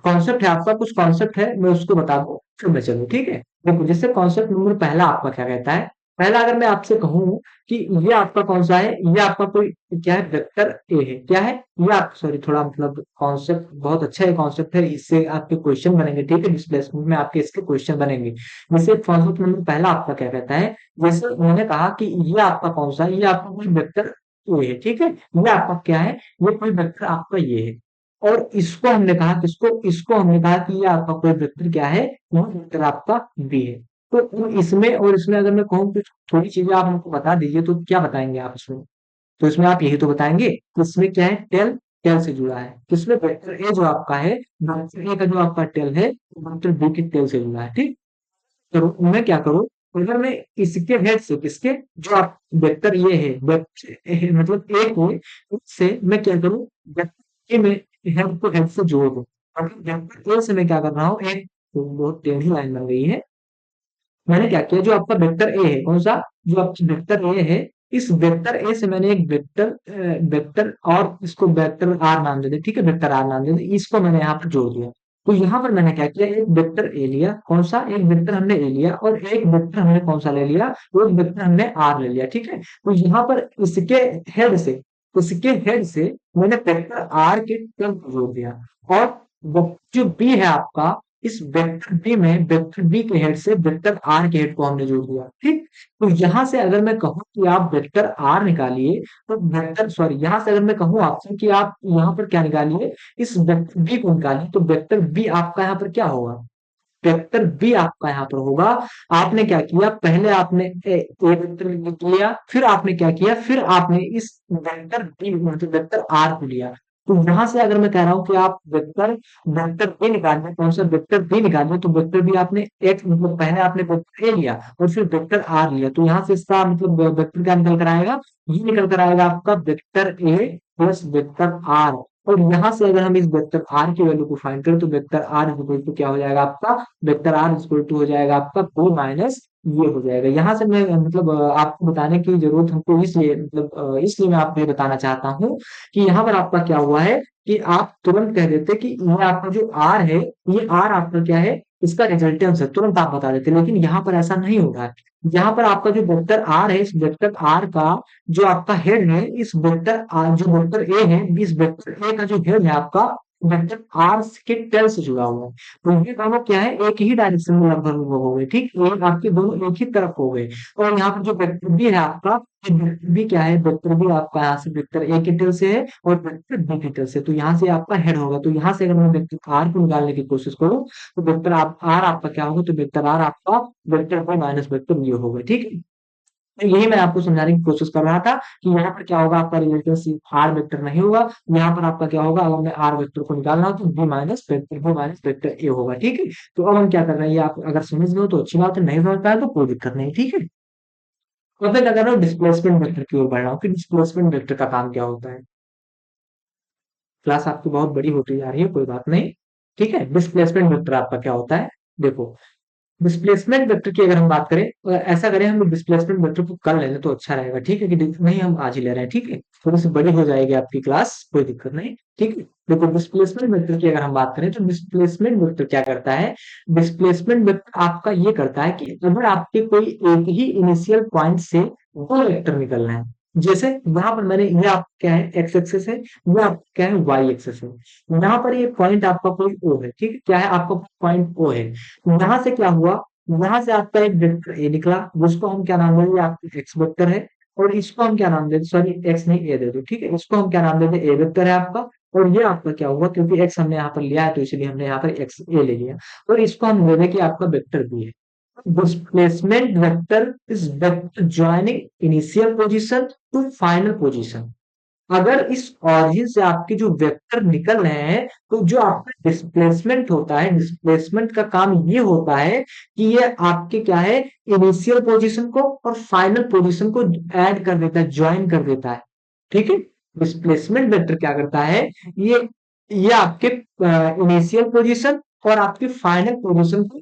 A: कॉन्सेप्ट है आपका, कुछ कॉन्सेप्ट है मैं उसको बता दूं फिर मैं चलूं, ठीक है। देखो जैसे कॉन्सेप्ट नंबर पहला आपका क्या कहता है, पहला अगर मैं आपसे कहूं कि ये आपका कौन सा है, ये आपका कोई क्या है, वेक्टर ए है, क्या है, ये आप सॉरी थोड़ा मतलब कॉन्सेप्ट बहुत अच्छा है, कॉन्सेप्ट है, इससे आपके क्वेश्चन बनेंगे, ठीक है, डिस्प्लेसमेंट में आपके इसके क्वेश्चन बनेंगे। जैसे कॉन्सेप्ट नंबर पहला आपका क्या कहता है, जैसे उन्होंने कहा कि ये आपका कौन सा है, ये आपका कोई वेक्टर ए है, ठीक है, ये आपका क्या है, ये कोई वेक्टर आपका ये है। और इसको हमने कहा, किसको, इसको हमने कहा कि ये आपका कोई वेक्टर क्या है, वो वेक्टर आपका बी है। तो इसमें और इसमें अगर मैं कहूँ कि थोड़ी चीजें आप हमको बता दीजिए, तो क्या बताएंगे आप इसमें, तो इसमें आप यही तो बताएंगे कि इसमें क्या है, टेल, टेल से जुड़ा है, किसमें वेक्टर ए जो आपका है, वेक्टर ए का जो आपका टेल है, वेक्टर बी के टेल से जुड़ा है, ठीक। तो मैं क्या करूँ, अगर मैं इसके हेड से, किसके, जो आप वेक्टर ये है, मतलब ए को, इससे मैं क्या करूँ, वेक्टर ए में हेड को हेड से जोड़ दूं। अगर वेक्टर ए से मैं क्या कर रहा हूँ, एक तो बहुत टेढ़ी लाइन बन गई है, मैंने क्या किया, जो आपका वेक्टर ए है, कौन सा, जो आपकी वेक्टर ए है, इस वेक्टर ए से मैंने एक वेक्टर वेक्टर और इसको वेक्टर आर नाम दे दे, ठीक है, वेक्टर आर नाम दे दे, इसको मैंने यहाँ पर जोड़ दिया। तो यहाँ पर मैंने क्या किया, एक वेक्टर ए लिया, कौन सा, एक वेक्टर हमने ए लिया, और एक वेक्टर हमने कौन सा ले लिया, एक वेक्टर हमने आर ले लिया, ठीक है। तो यहाँ पर इसके हेड से मैंने वेक्टर आर के टर्म को जोड़ दिया, और जो बी है आपका, इस वेक्टर बी में वेक्टर बी के हेड से वेक्टर आर के हेड को हमने जोड़ दिया, ठीक। तो यहां से अगर मैं कहूं कि आप वेक्टर आर निकालिए, तो वेक्टर सॉरी यहां से अगर मैं कहूं आपसे कि आप यहाँ पर क्या निकालिए, इस वेक्टर बी को निकालिए, तो वेक्टर बी आपका यहाँ पर क्या होगा, वेक्टर बी आपका यहाँ पर होगा। आपने क्या किया, पहले आपने ए वेक्टर लिख लिया, फिर आपने क्या किया, फिर आपने इस वेक्टर बी मतलब वेक्टर आर को लिया। तो यहां से अगर मैं कह रहा हूं कि आप वेक्टर वेक्टर बी निकालिए, कौन सा वेक्टर बी निकालिए, तो वेक्टर बी आपने एक्स मतलब पहले आपने वेक्टर ए लिया और फिर वेक्टर आर लिया, तो यहाँ से इसका मतलब वेक्टर क्या निकल कर आएगा, ये निकल कर आएगा आपका vector A plus vector R. और यहाँ से अगर हम इस वेक्टर आर की वैल्यू को फाइंड करें, तो वेक्टर आर इक्वल टू क्या हो जाएगा आपका, वेक्टर आर इक्वल टू हो जाएगा आपका टू माइनस ये हो जाएगा। यहाँ से मैं मतलब आपको बताने की जरूरत हमको इसलिए मतलब इसलिए मैं आपको ये बताना चाहता हूँ कि यहाँ पर आपका क्या हुआ है कि आप तुरंत कह देते कि ये आपका जो आर है, ये आर आपका क्या है, इसका रिजल्टेंस है, तुरंत आप बता देते, लेकिन यहाँ पर ऐसा नहीं हो रहा है। यहाँ पर आपका जो वेक्टर आर है, इस वेक्टर आर का जो आपका हेड है, इस वेक्टर आर जो वेक्टर ए है, इस वेक्टर ए का जो हेड है आपका वेक्टर आर के टेल से जुड़ा हुआ है। तो ये दोनों क्या है, एक ही डायरेक्शन में लगभग हो गए, ठीक, एक आपके दोनों एक ही तरफ हो गए। और यहाँ पर जो वेक्टर बी है आपका, वेक्टर बी क्या है, वेक्टर बी आपका यहाँ से वेक्टर ए के टेल से है और वेक्टर बी के टेल से, तो यहाँ से आपका हेड होगा। तो यहाँ से अगर मैं वेक्टर आर को निकालने की कोशिश करूँ, तो वेक्टर आप आर आपका क्या होगा, तो वेक्टर आर आपका वेक्टर बी माइनस वेक्टर ये होगा, ठीक है। तो यही मैं आपको समझाने की कोशिश कर रहा था कि यहाँ पर क्या होगा, आपका रिलेशनशिप आर वेक्टर नहीं होगा। यहाँ पर आपका क्या होगा, अगर मैं आर वेक्टर को निकालना हो तो बी माइनस वेक्टर ए होगा, ठीक है। तो अब हम क्या कर रहे हैं, ये आप अगर समझ गए हो तो अच्छी बात है, नहीं समझ पाए तो कोई दिक्कत नहीं, ठीक है। तो फिर क्या कर रहा हूँ, डिस्प्लेसमेंट वेक्टर की ओर बढ़ रहा हूँ कि डिस्प्लेसमेंट वेक्टर का काम क्या होता है। क्लास आपकी बहुत बड़ी होती जा रही है, कोई बात नहीं, ठीक है। डिस्प्लेसमेंट वेक्टर आपका क्या होता है, देखो, डिस्प्लेसमेंट वेक्टर की अगर हम बात करें, ऐसा करें हम लोग डिस्प्लेसमेंट वेक्टर को कल ले लें तो अच्छा रहेगा, ठीक है, कि नहीं हम आज ही ले रहे हैं, ठीक है। थोड़ी सी बड़ी हो जाएगी आपकी क्लास, कोई दिक्कत नहीं, ठीक है। देखो, डिस्प्लेसमेंट वेक्टर की अगर हम बात करें, तो डिस्प्लेसमेंट वेक्टर क्या करता है, डिस्प्लेसमेंट वेक्टर आपका ये करता है कि अगर आपके कोई एक ही इनिशियल पॉइंट से दो वेक्टर निकलना है, जैसे यहाँ पर मैंने ये आप क्या है एक्स एक्सेस है, ये आप क्या है वाई एक्सेस है, यहाँ पर ये पॉइंट आपका कोई ओ है, ठीक है, क्या है आपका पॉइंट ओ है। यहाँ से क्या हुआ, यहाँ से आपका एक वेक्टर ए निकला, जिसको हम क्या नाम देंगे, आपका एक्स वेक्टर है। और इसको हम क्या नाम देते, सॉरी एक्स नहीं ए दे दो, ठीक है, इसको हम क्या नाम देते, ए वेक्टर है आपका। और ये आपका क्या हुआ, क्योंकि एक्स हमने यहाँ पर लिया है तो इसलिए हमने यहाँ पर एक्स ए ले लिया। और इसको हम ले लें कि आपका वेक्टर बी है। Displacement vector is vector joining initial position to final position. अगर इस ऑरिजिन से आपके जो वेक्टर निकल रहे हैं, तो जो आपका डिस्प्लेसमेंट होता है, डिस्प्लेसमेंट का काम ये होता है कि ये आपके क्या है, इनिशियल पोजीशन को और फाइनल पोजीशन को ऐड कर देता है, ज्वाइन कर देता है, ठीक है। डिस्प्लेसमेंट वेक्टर क्या करता है, ये आपके इनिशियल पोजीशन और आपके फाइनल पोजीशन को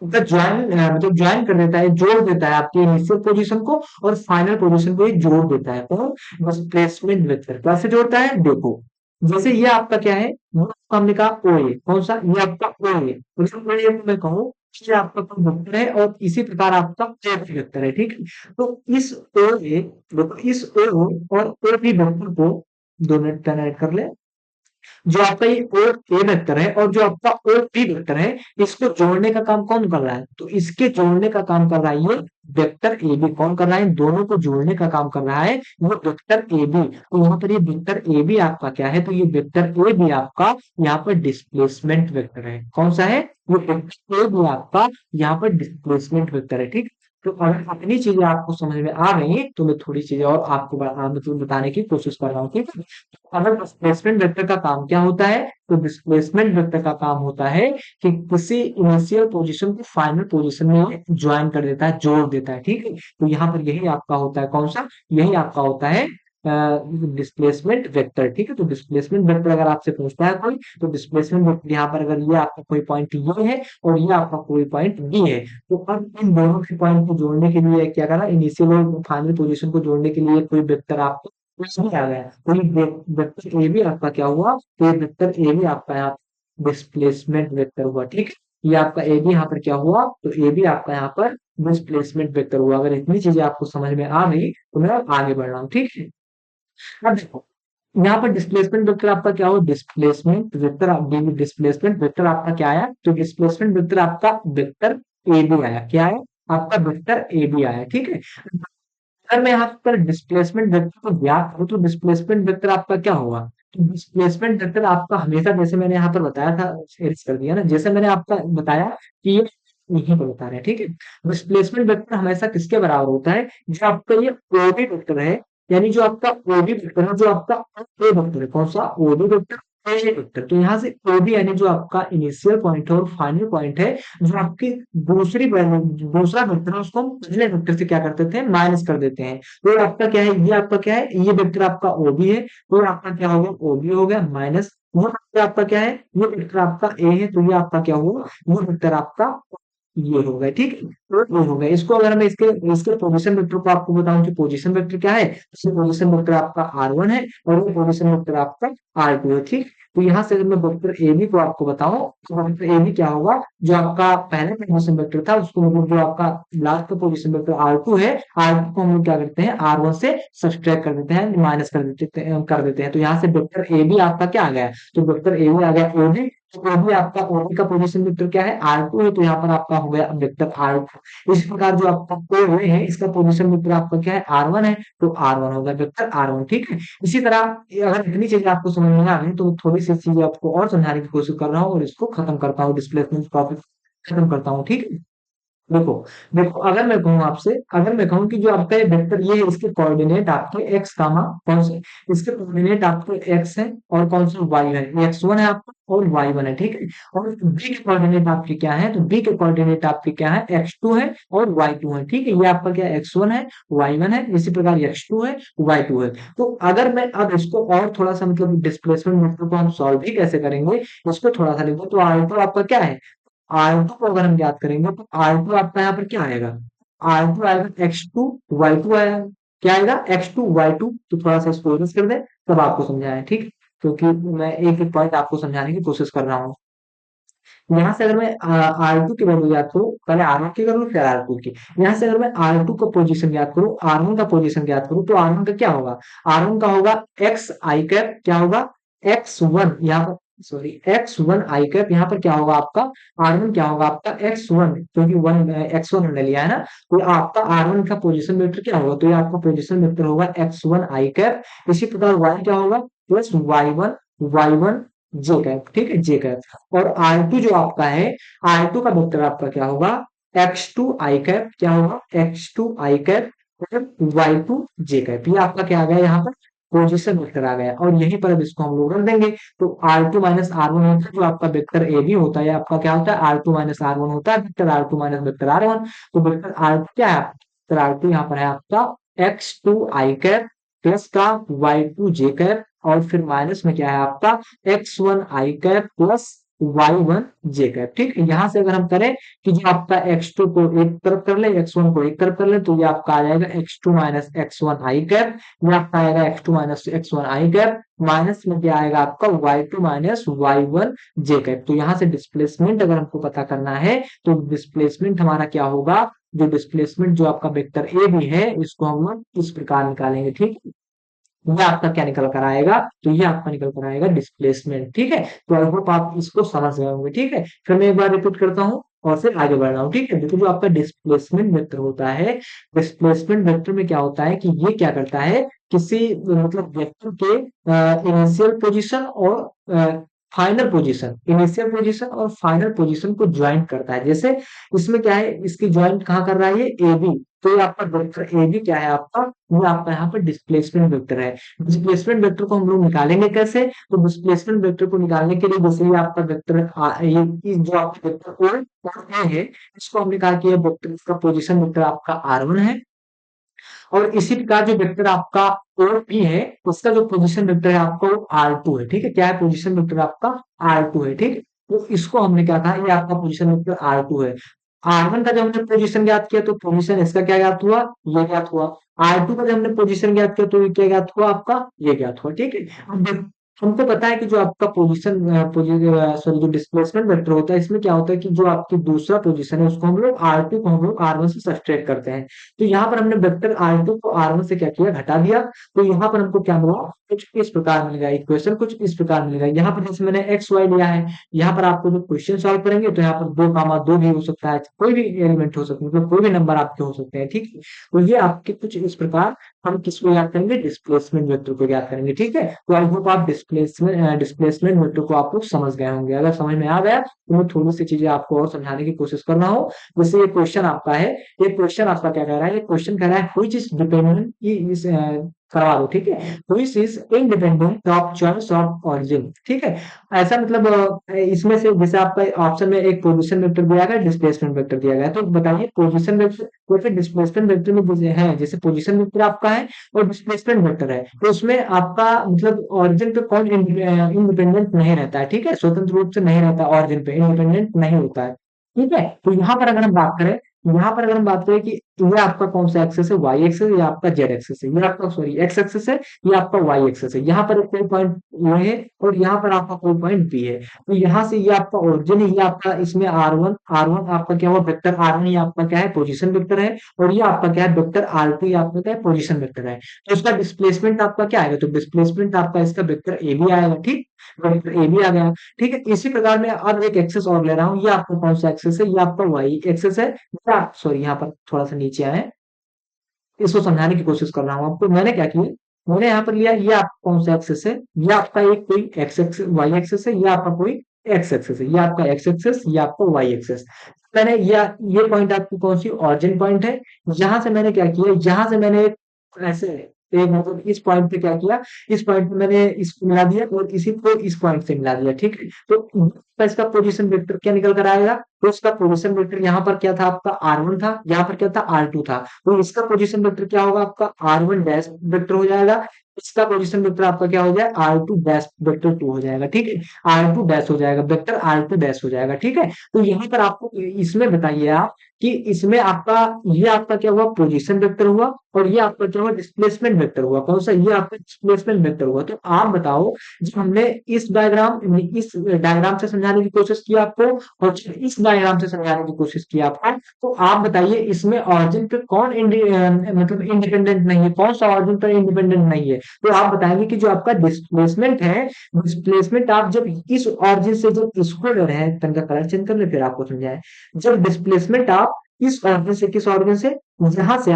A: मतलब मतलब ज्वाइन कर देता है, जोड़ देता है आपकी इनिशियल पोजीशन को और फाइनल पोजीशन को ये जोड़ देता है। तो डिस्प्लेसमेंट वेक्टर कैसे जोड़ता है, देखो, जैसे ये आपका क्या है, वो आपका हमने कहा ओ ए, कौन सा, ये आपका ओ ए, मैं कहूँ ये आपका कोई वेक्टर है और इसी प्रकार आपका एफ वेक्टर है, ठीक है। तो इस ओ ए, देखो इस ओ और ओ बी वेक्टर को, 2 मिनट ऐड कर ले, जो आपका ये ओ ए वेक्टर है और जो आपका ओ बी वेक्टर है, इसको जोड़ने का काम कौन कर रहा है, तो इसके जोड़ने का काम कर रहा है ये वेक्टर ए बी। कौन कर रहा है, दोनों को जोड़ने का काम कर रहा है वो वेक्टर ए बी। तो यहाँ पर ये वेक्टर ए बी आपका क्या है, तो ये वेक्टर ए बी आपका यहाँ पर डिस्प्लेसमेंट वेक्टर है। कौन सा है, वो वेक्टर ए बी आपका यहाँ पर डिस्प्लेसमेंट वेक्टर है, ठीक। तो अगर इतनी चीजें आपको समझ में आ रही तो मैं थोड़ी चीजें और आपको मतलब बताने की कोशिश कर रहा हूँ, ठीक है। अगर डिस्प्लेसमेंट वेक्टर का काम क्या होता है, तो डिस्प्लेसमेंट वेक्टर का काम होता है कि किसी इनिशियल पोजीशन को फाइनल पोजीशन में ज्वाइन कर देता है, जोड़ देता है, ठीक है। तो यहाँ पर यही आपका होता है, कौन सा, यही आपका होता है डिस्प्लेसमेंट वेक्टर, ठीक है। तो डिस्प्लेसमेंट वेक्टर अगर आपसे पूछता है कोई, तो डिस्प्लेसमेंट वेक्टर यहाँ पर अगर ये आपका कोई पॉइंट ये है और ये आपका कोई पॉइंट बी है, तो अब इन दोनों के पॉइंट को जोड़ने के लिए क्या करा, इनिशियल और फाइनल पोजीशन को जोड़ने के लिए कोई वेक्टर आपको इसमें आ गया, तो ये वेक्टर ए भी आपका क्या हुआ, तो ये वेक्टर ए भी आपका यहाँ डिस्प्लेसमेंट वेक्टर हुआ, ठीक है। ये आपका ए भी यहाँ पर क्या हुआ, तो ए भी आपका यहाँ पर डिस्प्लेसमेंट वेक्टर हुआ। अगर इतनी चीजें आपको समझ में आ गई तो मैं आगे बढ़ रहा हूँ, ठीक है। अब देखो, यहाँ पर डिस्प्लेसमेंट वेक्टर आपका क्या हो, डिस्प्लेसमेंट वेक्टर, डिस्प्लेसमेंट वेक्टर आपका क्या आया, तो डिस्प्लेसमेंट वेक्टर आपका वेक्टर ए बी आया, क्या है आपका वेक्टर ए बी आया, ठीक है। अगर मैं यहाँ पर डिस्प्लेसमेंट वेक्टर को ज्ञात करूँ तो डिस्प्लेसमेंट वेक्टर आपका क्या होगा, तो डिस्प्लेसमेंट वेक्टर आपका हमेशा, जैसे मैंने यहाँ पर बताया था, एरिज कर दिया ना, जैसे मैंने आपका बताया कि ये यहीं पर बता रहे हैं, ठीक है। डिस्प्लेसमेंट वेक्टर हमेशा किसके बराबर होता है, जो आपका ये ओबी वेक्टर है, यानी जो आपका ओबी वेक्टर है, जो आपका ए वेक्टर है, कौन सा ओबी वेक्टर, ए वेक्टर। तो यहाँ से ओबी यानी जो आपका इनिशियल पॉइंट है और फाइनल पॉइंट है, जो आपकी दूसरा वेक्टर है, उसको हम पहले वेक्टर से क्या कर देते हैं, माइनस कर देते हैं। तो आपका क्या है, ये आपका क्या है, ये वेक्टर आपका ओबी है, तो आपका क्या होगा, ओबी हो गया माइनस, वो वेक्टर आपका क्या है, ये वेक्टर आपका ए है, तो ये आपका क्या होगा, वो वेक्टर आपका ये हो गया, ठीक है। तो ये हो गया, इसको अगर मैं इसके इसके पोजीशन वेक्टर को आपको बताऊं कि पोजीशन वेक्टर क्या है, तो पोजीशन वेक्टर आपका R1 है और ये पोजीशन वेक्टर आपका R2 है, ठीक। तो यहाँ से अगर मैं वेक्टर ए बी को आपको बताऊं, तो वेक्टर ए बी क्या होगा, जो आपका पहला पोजीशन वेक्टर था उसको, मतलब जो आपका लास्ट का पोजीशन वेक्टर R2 है, R2 को हम लोग क्या करते हैं, R1 से सब्सट्रैक्ट कर देते हैं, माइनस कर देते हैं। तो यहाँ से वेक्टर ए बी आपका क्या आ गया, तो वेक्टर ए बी आ गया ओबी, तो ओबी आपका, ओबी का पोजीशन वेक्टर क्या है, R2 है, तो यहाँ पर आपका हो गया वेक्टर R2। इस प्रकार जो आपका ओ है, इसका पोजीशन वेक्टर आपका क्या है, R1 है, तो R1 होगा वेक्टर R1, ठीक है। इसी तरह अगर इतनी चीजें आपको समझ में आ गई तो थोड़ी सी चीजें आपको और समझाने की कोशिश कर रहा हूँ और इसको खत्म करता हूँ, डिस्प्लेसमेंट टॉपिक खत्म करता हूँ, ठीक है। देखो, देखो अगर मैं कहूँ कि जो आपका ये वेक्टर ये है, इसके कोऑर्डिनेट आपके एक्स कामा कौन से, इसके कोऑर्डिनेट आपके एक्स है और कौन से वाई है, एक्स वन है आपका और वाई वन है, ठीक है। और बी के कोऑर्डिनेट आपके क्या है, तो बी के कोऑर्डिनेट आपके क्या है, एक्स टू है और वाई टू है, ठीक है। ये आपका क्या एक्स वन है, वाई वन है, इसी प्रकार एक्स टू है, वाई टू है। तो अगर मैं अब इसको और थोड़ा सा, मतलब डिस्प्लेसमेंट वेक्टर को हम सॉल्व भी कैसे करेंगे, इसको थोड़ा सा लिखो, तो आर टू आपका क्या है, R2 को अगर हम याद करेंगे तो R2 आपका यहाँ पर क्या आएगा, R2 आएगा X2 Y2 आएगा, क्या आएगा X2 Y2। तो थोड़ा सा इसको erase कर दे, तब आपको समझाएं, ठीक। क्योंकि मैं एक एक पॉइंट आपको समझाने की कोशिश कर रहा हूँ। यहाँ से अगर मैं R2 की वैल्यू याद करूँ, पहले R1 की करूँ फिर R2 की। यहाँ से अगर मैं R2 का पोजीशन याद करूँ, R1 का पोजीशन याद करूँ, तो R1 का क्या होगा, R1 का होगा एक्स आई कैप, क्या होगा X1, यहाँ पर सॉरी X1 आई कैप, यहाँ पर क्या होगा आपका R1 क्या होगा आपका X1, क्योंकि X1 हमने लिया है ना, तो आपका R1 का पोजीशन वेक्टर क्या होगा, तो ये आपका पोजीशन वेक्टर होगा X1 आई कैप। इसी प्रकार Y क्या होगा, प्लस Y1 जे कैप, ठीक है, जे कैप। और R2 जो आपका है, R2 का वेक्टर आपका क्या होगा, X2 आई कैप, क्या होगा X2 आई कैप और Y2 जे कैप। ये आपका क्या आ गया, यहाँ पर पोजीशन वेक्टर आ गया, और यहीं पर अब इसको हम लोग रख देंगे। तो R2 माइनस R1 होता है, जो आपका वेक्टर ए बी होता है, आपका क्या होता है, R2 माइनस R1 होता है, vector R2 minus vector R1। तो वेक्टर R2 क्या है, वेक्टर R2 यहाँ पर है आपका X2 आई कैप प्लस का Y2 जे कैप, और फिर माइनस में क्या है आपका X1 आई कैप प्लस Y1 जे कैप, ठीक है। यहां से अगर हम करें कि जो आपका X2 को एक तरफ कर ले, X1 को एक तरफ कर ले, तो ये आपका आ जाएगा X2 माइनस X1 आई कैप, ये आपका आएगा X2 माइनस X1 आई कैप, माइनस में क्या आएगा आपका Y2 माइनस Y1 जे कैप। तो यहाँ से डिस्प्लेसमेंट अगर हमको पता करना है, तो डिस्प्लेसमेंट हमारा क्या होगा, जो डिस्प्लेसमेंट जो आपका वेक्टर ए भी है, इसको हम लोग इस प्रकार निकालेंगे, ठीक है। ये आपका क्या निकल कर आएगा, तो ये आपका निकल कर आएगा डिस्प्लेसमेंट, ठीक है। तो आई होप आप इसको समझ गए होंगे, ठीक है। फिर मैं एक बार रिपीट करता हूँ और फिर आगे बढ़ रहा हूँ, ठीक है। देखो, जो आपका डिस्प्लेसमेंट वेक्टर होता है, डिस्प्लेसमेंट वेक्टर में क्या होता है कि ये क्या करता है, किसी मतलब वेक्टर के इनिशियल पोजीशन और फाइनल पोजीशन, इनिशियल पोजीशन और फाइनल पोजीशन को ज्वाइंट करता है। जैसे इसमें क्या है, इसकी ज्वाइंट कहाँ कर रहा है, ये ए बी, तो ये आपका वेक्टर ए बी क्या है आपका, वो आपका यहाँ पर डिस्प्लेसमेंट वेक्टर है। डिस्प्लेसमेंट वेक्टर को हम लोग निकालेंगे कैसे, तो डिस्प्लेसमेंट वेक्टर को निकालने के लिए, जैसे ये आपका वेक्टर ये जो आपका वेक्टर ओ और ए है, इसको हमने कहा कि ये वेक्टर, इसका पोजीशन वेक्टर आपका R1 है, और इसी प्रकार जो वेक्टर आपका ओ पी है, उसका जो पोजीशन वेक्टर है आपका वो R2 है, ठीक है। क्या है, पोजीशन वेक्टर आपका R2 है, ठीक है। तो इसको हमने क्या कहा, ये आपका पोजीशन वेक्टर R2 है। R1 का जब हमने पोजीशन ज्ञात किया तो पोजीशन इसका क्या ज्ञात हुआ, ये ज्ञात हुआ। R2 का जब हमने पोजीशन ज्ञात किया तो ये क्या ज्ञात हुआ आपका, ये ज्ञात हुआ, ठीक है। अब हमको पता है कि जो आपका सॉरी जो डिस्प्लेसमेंट वेक्टर होता है, इसमें क्या होता है कि जो आपकी दूसरा पोजीशन है उसको हम लोग R2 को हम लोग R1 से सब्ट्रैक्ट करते हैं। तो यहाँ पर हमने वेक्टर R2 को R1 से क्या किया, घटा दिया। तो यहाँ पर हमको क्या मिला, कुछ इस प्रकार मिलेगा, इक्वेशन कुछ इस प्रकार मिलेगा। यहाँ पर जैसे मैंने एक्स वाई लिया है, यहाँ पर आपको जब क्वेश्चन सॉल्व करेंगे तो यहाँ पर 2 भी हो सकता है, कोई भी एलिमेंट हो सकता है, मतलब कोई भी नंबर आपके हो सकते हैं, ठीक है। तो ये आपके कुछ इस प्रकार हम किसको याद करेंगे, डिस्प्लेसमेंट वेक्टर को याद करेंगे, ठीक है। तो आई होप आप डिस्प्लेसमेंट वेक्टर को आप लोग समझ गए होंगे। अगर समझ में आ गया तो मैं थोड़ी सी चीजें आपको और समझाने की कोशिश कर रहा हूँ। जैसे ये क्वेश्चन आपका है, ये क्वेश्चन आपका क्या कह रहा है, ये क्वेश्चन कह रहा है व्हिच इज डिपेंडेंट इज, करवा दो, ठीक है। Which is independent of choice of origin, ठीक है। ऐसा मतलब इसमें से जैसे आपका ऑप्शन में एक पोजीशन वेक्टर दिया गया, डिस्प्लेसमेंट वेक्टर दिया गया है, तो बताइए पोजीशन वेक्टर और फिर डिस्प्लेसमेंट वेक्टर में है, जैसे पोजीशन वेक्टर आपका है और डिस्प्लेसमेंट वेक्टर है, तो उसमें आपका मतलब ऑरिजिन पे कौन इंडिपेंडेंट नहीं रहता है, ठीक है, स्वतंत्र रूप से नहीं रहता, ऑरिजिन पे इंडिपेंडेंट नहीं होता है, ठीक है। तो यहाँ पर अगर हम बात करें, यहाँ पर अगर हम बात करें कि ये आपका कौन सा एक्सेस है, वाई एक्सेस या आपका जेड एक्सेस है, ये आपका सॉरी एक्स एक्सेस है, ये आपका वाई एक्सेस है। यहाँ पर कोई पॉइंट ए है और यहाँ पर आपका कोई पॉइंट बी है। तो यहाँ से ये आपका ओरिजिन है, ये आपका इसमें आर वन आपका क्या हुआ, वेक्टर R1 ये आपका क्या है, पोजीशन वेक्टर है। और ये आपका क्या है, वेक्टर R2 ये आपका क्या है, पोजीशन वेक्टर है। तो इसका डिस्प्लेसमेंट आपका क्या आएगा, तो डिस्प्लेसमेंट आपका इसका वेक्टर ए बी आएगा, ठीक। वेक्टर ए बी आ गया, ठीक है। इसी प्रकार मैं अब एक एक्सेस और ले रहा हूँ, ये आपका कौन सा एक्सेस है, ये आपका वाई एक्सेस है। सॉरी यहाँ पर थोड़ा सा नीचे आए, इसको समझाने की कोशिश कर रहा हूँ आपको। मैंने क्या किया, मैंने यहाँ पर लिया, ये आपका कौन सा एक्सेस है, ये आपका एक कोई एक्स एक्सेस वाई एक्सेस है, ये आपका कोई एक्स एक्सेस है, ये आपका एक्स एक्सेस, ये आपका वाई एक्सेस। मैंने ये पॉइंट आपकी कौन सी ऑरिजिन पॉइंट है। यहाँ से मैंने क्या किया, यहाँ से मैंने ऐसे एक मतलब इस पॉइंट पे क्या किया, इस पॉइंट पे मैंने इसको मिला दिया और इसी को इस पॉइंट से मिला दिया, ठीक है। तो इसका पोजीशन वेक्टर क्या निकल कर आएगा, तो इसका पोजीशन वेक्टर यहाँ पर क्या था, आपका R1 था, यहाँ पर क्या था, R2 था। तो इसका पोजीशन वेक्टर क्या होगा, आपका R1 डैश वेक्टर हो जाएगा। इसका पोजीशन वेक्टर आपका क्या हो जाएगा, R2 डैश वेक्टर 2 हो जाएगा, ठीक है। R2 डैश हो जाएगा, वेक्टर R2 डैश हो जाएगा, ठीक है। तो यहाँ पर आपको इसमें बताइए आप कि इसमें आपका ये आपका क्या हुआ, पोजीशन वेक्टर हुआ, और ये आपका क्या हुआ, डिस्प्लेसमेंट वेक्टर हुआ। कौन सा, ये आपका डिस्प्लेसमेंट वेक्टर हुआ। तो आप बताओ, जब हमने इस डायग्राम से समझाने की कोशिश की आपको और जब इस डायग्राम से समझाने की कोशिश की आपको, तो आप बताइए इसमें ऑरिजिन पे कौन मतलब इंडिपेंडेंट नहीं है, कौन सा ऑरिजिन पर इंडिपेंडेंट नहीं है। तो आप बताएंगे कि जो आपका डिस्प्लेसमेंट है, डिस्प्लेसमेंट आप जब इस ऑरिजिन से जब इसको ले रहे हैं, तनका कलर चेंज कर ले फिर आपको समझाएं। जब डिस्प्लेसमेंट आप इस ऑरिजिन से किस ऑरिजिन से, यहाँ से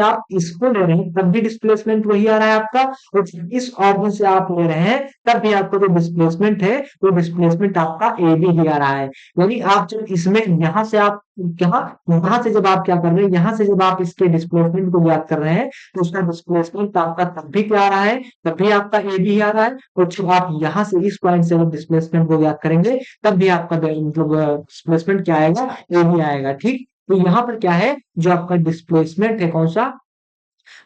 A: आप इसको ले रहे हैं तब भी डिस्प्लेसमेंट वही आ रहा है आपका। और इस ऑरिजिन से आप ले रहे हैं तब भी आपका जो डिस्प्लेसमेंट है वो डिस्प्लेसमेंट आपका ए बी ही आ रहा है। यानी आप जब इसमें यहाँ से आप यहाँ यहाँ से जब आप क्या कर रहे हैं, यहाँ से जब आप इसके डिस्प्लेसमेंट को ज्ञात कर रहे हैं, तो उसका डिस्प्लेसमेंट आपका तब भी क्या आ रहा है, तब भी आपका ए बी आ रहा है। और जब आप यहाँ से इस पॉइंट से जब डिस्प्लेसमेंट को ज्ञात करेंगे, तब भी आपका मतलब डिस्प्लेसमेंट क्या आएगा, ए बी आएगा, ठीक। तो यहाँ पर क्या है, जो आपका डिस्प्लेसमेंट है कौन सा,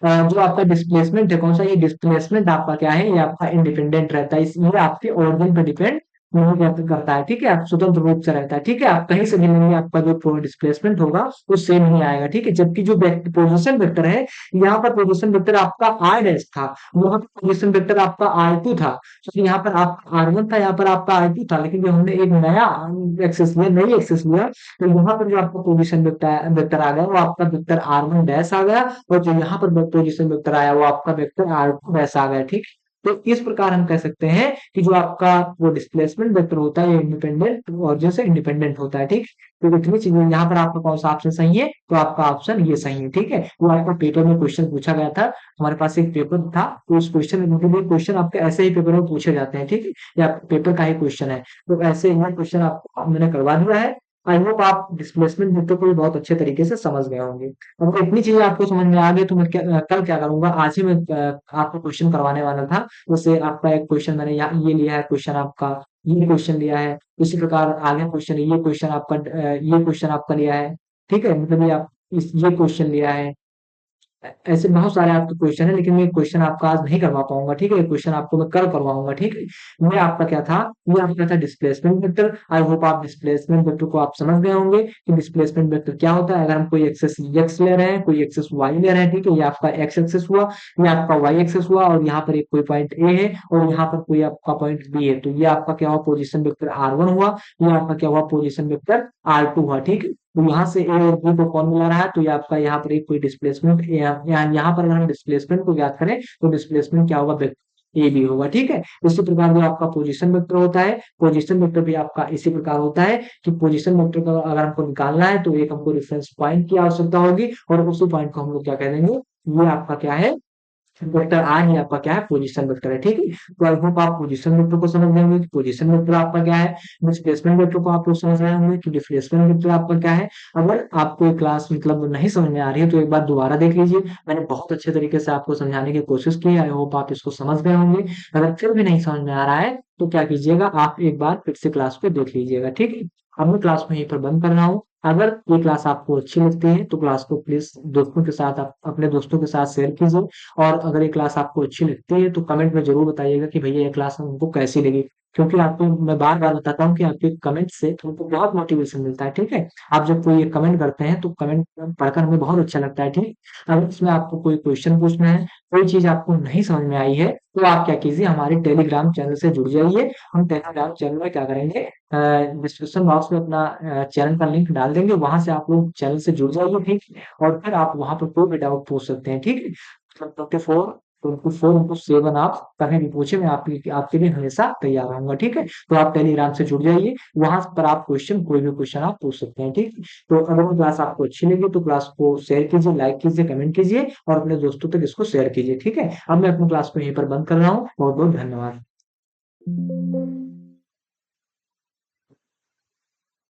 A: जो आपका डिस्प्लेसमेंट है कौन सा, ये डिस्प्लेसमेंट आपका क्या है, ये आपका इंडिपेंडेंट रहता है, इसलिए आपके ओरिजिन पर डिपेंड नहीं करता है, ठीक है। आप स्वतंत्र रूप से रहता है, ठीक है। आप कहीं से भी नहीं, आपका जो डिस्प्लेसमेंट होगा वो सेम ही आएगा, ठीक है। जबकि जो पोजिशन वेक्टर है, यहाँ पर पोजिशन वेक्टर आपका आर डैश था, वहां पर पोजिशन वेक्टर आपका R2 था। तो यहाँ पर आपका R1 था, यहाँ पर आपका R2 था, लेकिन जो हमने एक नया एक्सेस लिया, नई एक्सेस लिया, तो यहाँ पर जो आपका पोजीशन वेक्टर वेक्टर आ गया वो आपका वेक्टर R1 डैश आ गया। और जो यहाँ पर पोजीशन वेक्टर आया वो आपका वेक्टर R2 डैश आ गया, ठीक। तो इस प्रकार हम कह सकते हैं कि जो आपका वो डिस्प्लेसमेंट वेक्टर होता है, ये इंडिपेंडेंट और जैसे इंडिपेंडेंट होता है, ठीक। तो इतनी चीजें यहाँ पर आपका कौन सा ऑप्शन सही है, तो आपका ऑप्शन ये सही है, ठीक है। वो आपका पेपर में क्वेश्चन पूछा गया था, हमारे पास एक पेपर था, तो उस क्वेश्चन में मतलब ये क्वेश्चन आपके ऐसे ही पेपर में पूछे जाते हैं, ठीक है। ये आपके पेपर का ही क्वेश्चन है, तो ऐसे ये क्वेश्चन आपको मैंने करवा दिया है। आई होप आप डिस्प्लेसमेंट वेक्टर को भी बहुत अच्छे तरीके से समझ गए होंगे। अब इतनी चीजें आपको समझ में आ गई तो मैं कल क्या करूंगा, आज ही मैं आपको क्वेश्चन करवाने वाला था। जैसे आपका एक क्वेश्चन मैंने यहाँ ये लिया है, क्वेश्चन आपका ये क्वेश्चन लिया है, इसी प्रकार आगे क्वेश्चन ये क्वेश्चन आपका ये क्वेश्चन आपका लिया है, ठीक है। मतलब ये आप ये क्वेश्चन लिया है, ऐसे बहुत सारे आपके क्वेश्चन है, लेकिन मैं क्वेश्चन आपका आज नहीं करवा पाऊंगा, ठीक है। क्वेश्चन आपको मैं कल करवाऊंगा, ठीक है। ये आपका क्या था, ये आपका था डिस्प्लेसमेंट वेक्टर। आई होप आप डिस्प्लेसमेंट वेक्टर को आप समझ गए होंगे कि डिस्प्लेसमेंट वेक्टर क्या होता है। अगर हम कोई एक्सेस एक्स ले रहे हैं, कोई एक्सेस वाई ले रहे हैं, ठीक है, ये आपका एक्स एक्सेस हुआ, ये आपका वाई एक्सेस हुआ, और यहाँ पर एक कोई पॉइंट ए है और यहाँ पर कोई आपका पॉइंट बी है, तो ये आपका क्या हुआ, पोजिशन वेक्टर आर वन हुआ। ये आपका क्या हुआ, पोजिशन वेक्टर आर टू हुआ, ठीक है। तो यहाँ से ए और बी को कौन मिला रहा है, तो ये आपका यहाँ पर एक कोई डिस्प्लेसमेंट, यहाँ पर अगर हम डिस्प्लेसमेंट को ज्ञात करें तो डिस्प्लेसमेंट क्या होगा, ए बी होगा, ठीक है। इसी प्रकार जो आपका पोजीशन वेक्टर होता है, पोजीशन वेक्टर भी आपका इसी प्रकार होता है कि पोजीशन वेक्टर का अगर हमको निकालना है तो एक हमको रेफरेंस पॉइंट की आवश्यकता होगी, और उसी पॉइंट को हम लोग क्या कह देंगे, ये आपका क्या है, वेक्टर आर, ये आपका क्या है, पोजीशन वेक्टर है, ठीक है। तो आई होप आप पोजीशन वेक्टर को समझ रहे होंगे कि पोजीशन वेक्टर आपका क्या है। डिस्प्लेसमेंट वेक्टर को आप लोग समझ रहे होंगे कि डिस्प्लेसमेंट वेक्टर आपका क्या है। अगर आपको ये क्लास मतलब नहीं समझ में आ रही है तो एक बार दोबारा देख लीजिए, मैंने बहुत अच्छे तरीके से आपको समझाने की कोशिश की है। आई होप आप इसको समझ गए होंगे। अगर फिर भी नहीं समझ में आ रहा है तो क्या कीजिएगा, आप एक बार फिर से क्लास पे देख लीजिएगा, ठीक है। अब मैं क्लास में यहीं पर बंद कर रहा हूँ। अगर ये क्लास आपको अच्छी लगती है तो क्लास को प्लीज दोस्तों के साथ, आप अपने दोस्तों के साथ शेयर कीजिए। और अगर ये क्लास आपको अच्छी लगती है तो कमेंट में जरूर बताइएगा कि भैया ये क्लास हमको कैसी लगी, क्योंकि आपको मैं बार बार बताता हूँ कि आपके कमेंट से हमको बहुत मोटिवेशन मिलता है, ठीक है। आप जब कोई ये कमेंट करते हैं तो कमेंट पढ़कर हमें बहुत अच्छा लगता है, ठीक। अगर इसमें आपको कोई क्वेश्चन पूछना है, कोई चीज आपको नहीं समझ में आई है, तो आप क्या कीजिए, हमारे टेलीग्राम चैनल से जुड़ जाइए। हम टेलीग्राम चैनल में क्या करेंगे, डिस्क्रिप्शन बॉक्स में अपना चैनल का लिंक डाल देंगे, वहां से आप लोग चैनल से जुड़ जाइए, ठीक। और फिर आप वहां पर कोई भी डाउट पूछ सकते हैं, ठीक है। 24/7 आप कभी भी पूछे, मैं आपकी आपके लिए हमेशा तैयार रहूंगा, ठीक है। तो आप टेलीग्राम से जुड़ जाइए, वहां पर आप क्वेश्चन, कोई भी क्वेश्चन आप पूछ सकते हैं, ठीक है। तो अगर वो क्लास आपको अच्छी लगी तो क्लास को शेयर कीजिए, लाइक कीजिए, कमेंट कीजिए, और अपने दोस्तों तक इसको शेयर कीजिए, ठीक है। अब मैं अपनी क्लास को यहीं पर बंद कर रहा हूँ। बहुत बहुत धन्यवाद।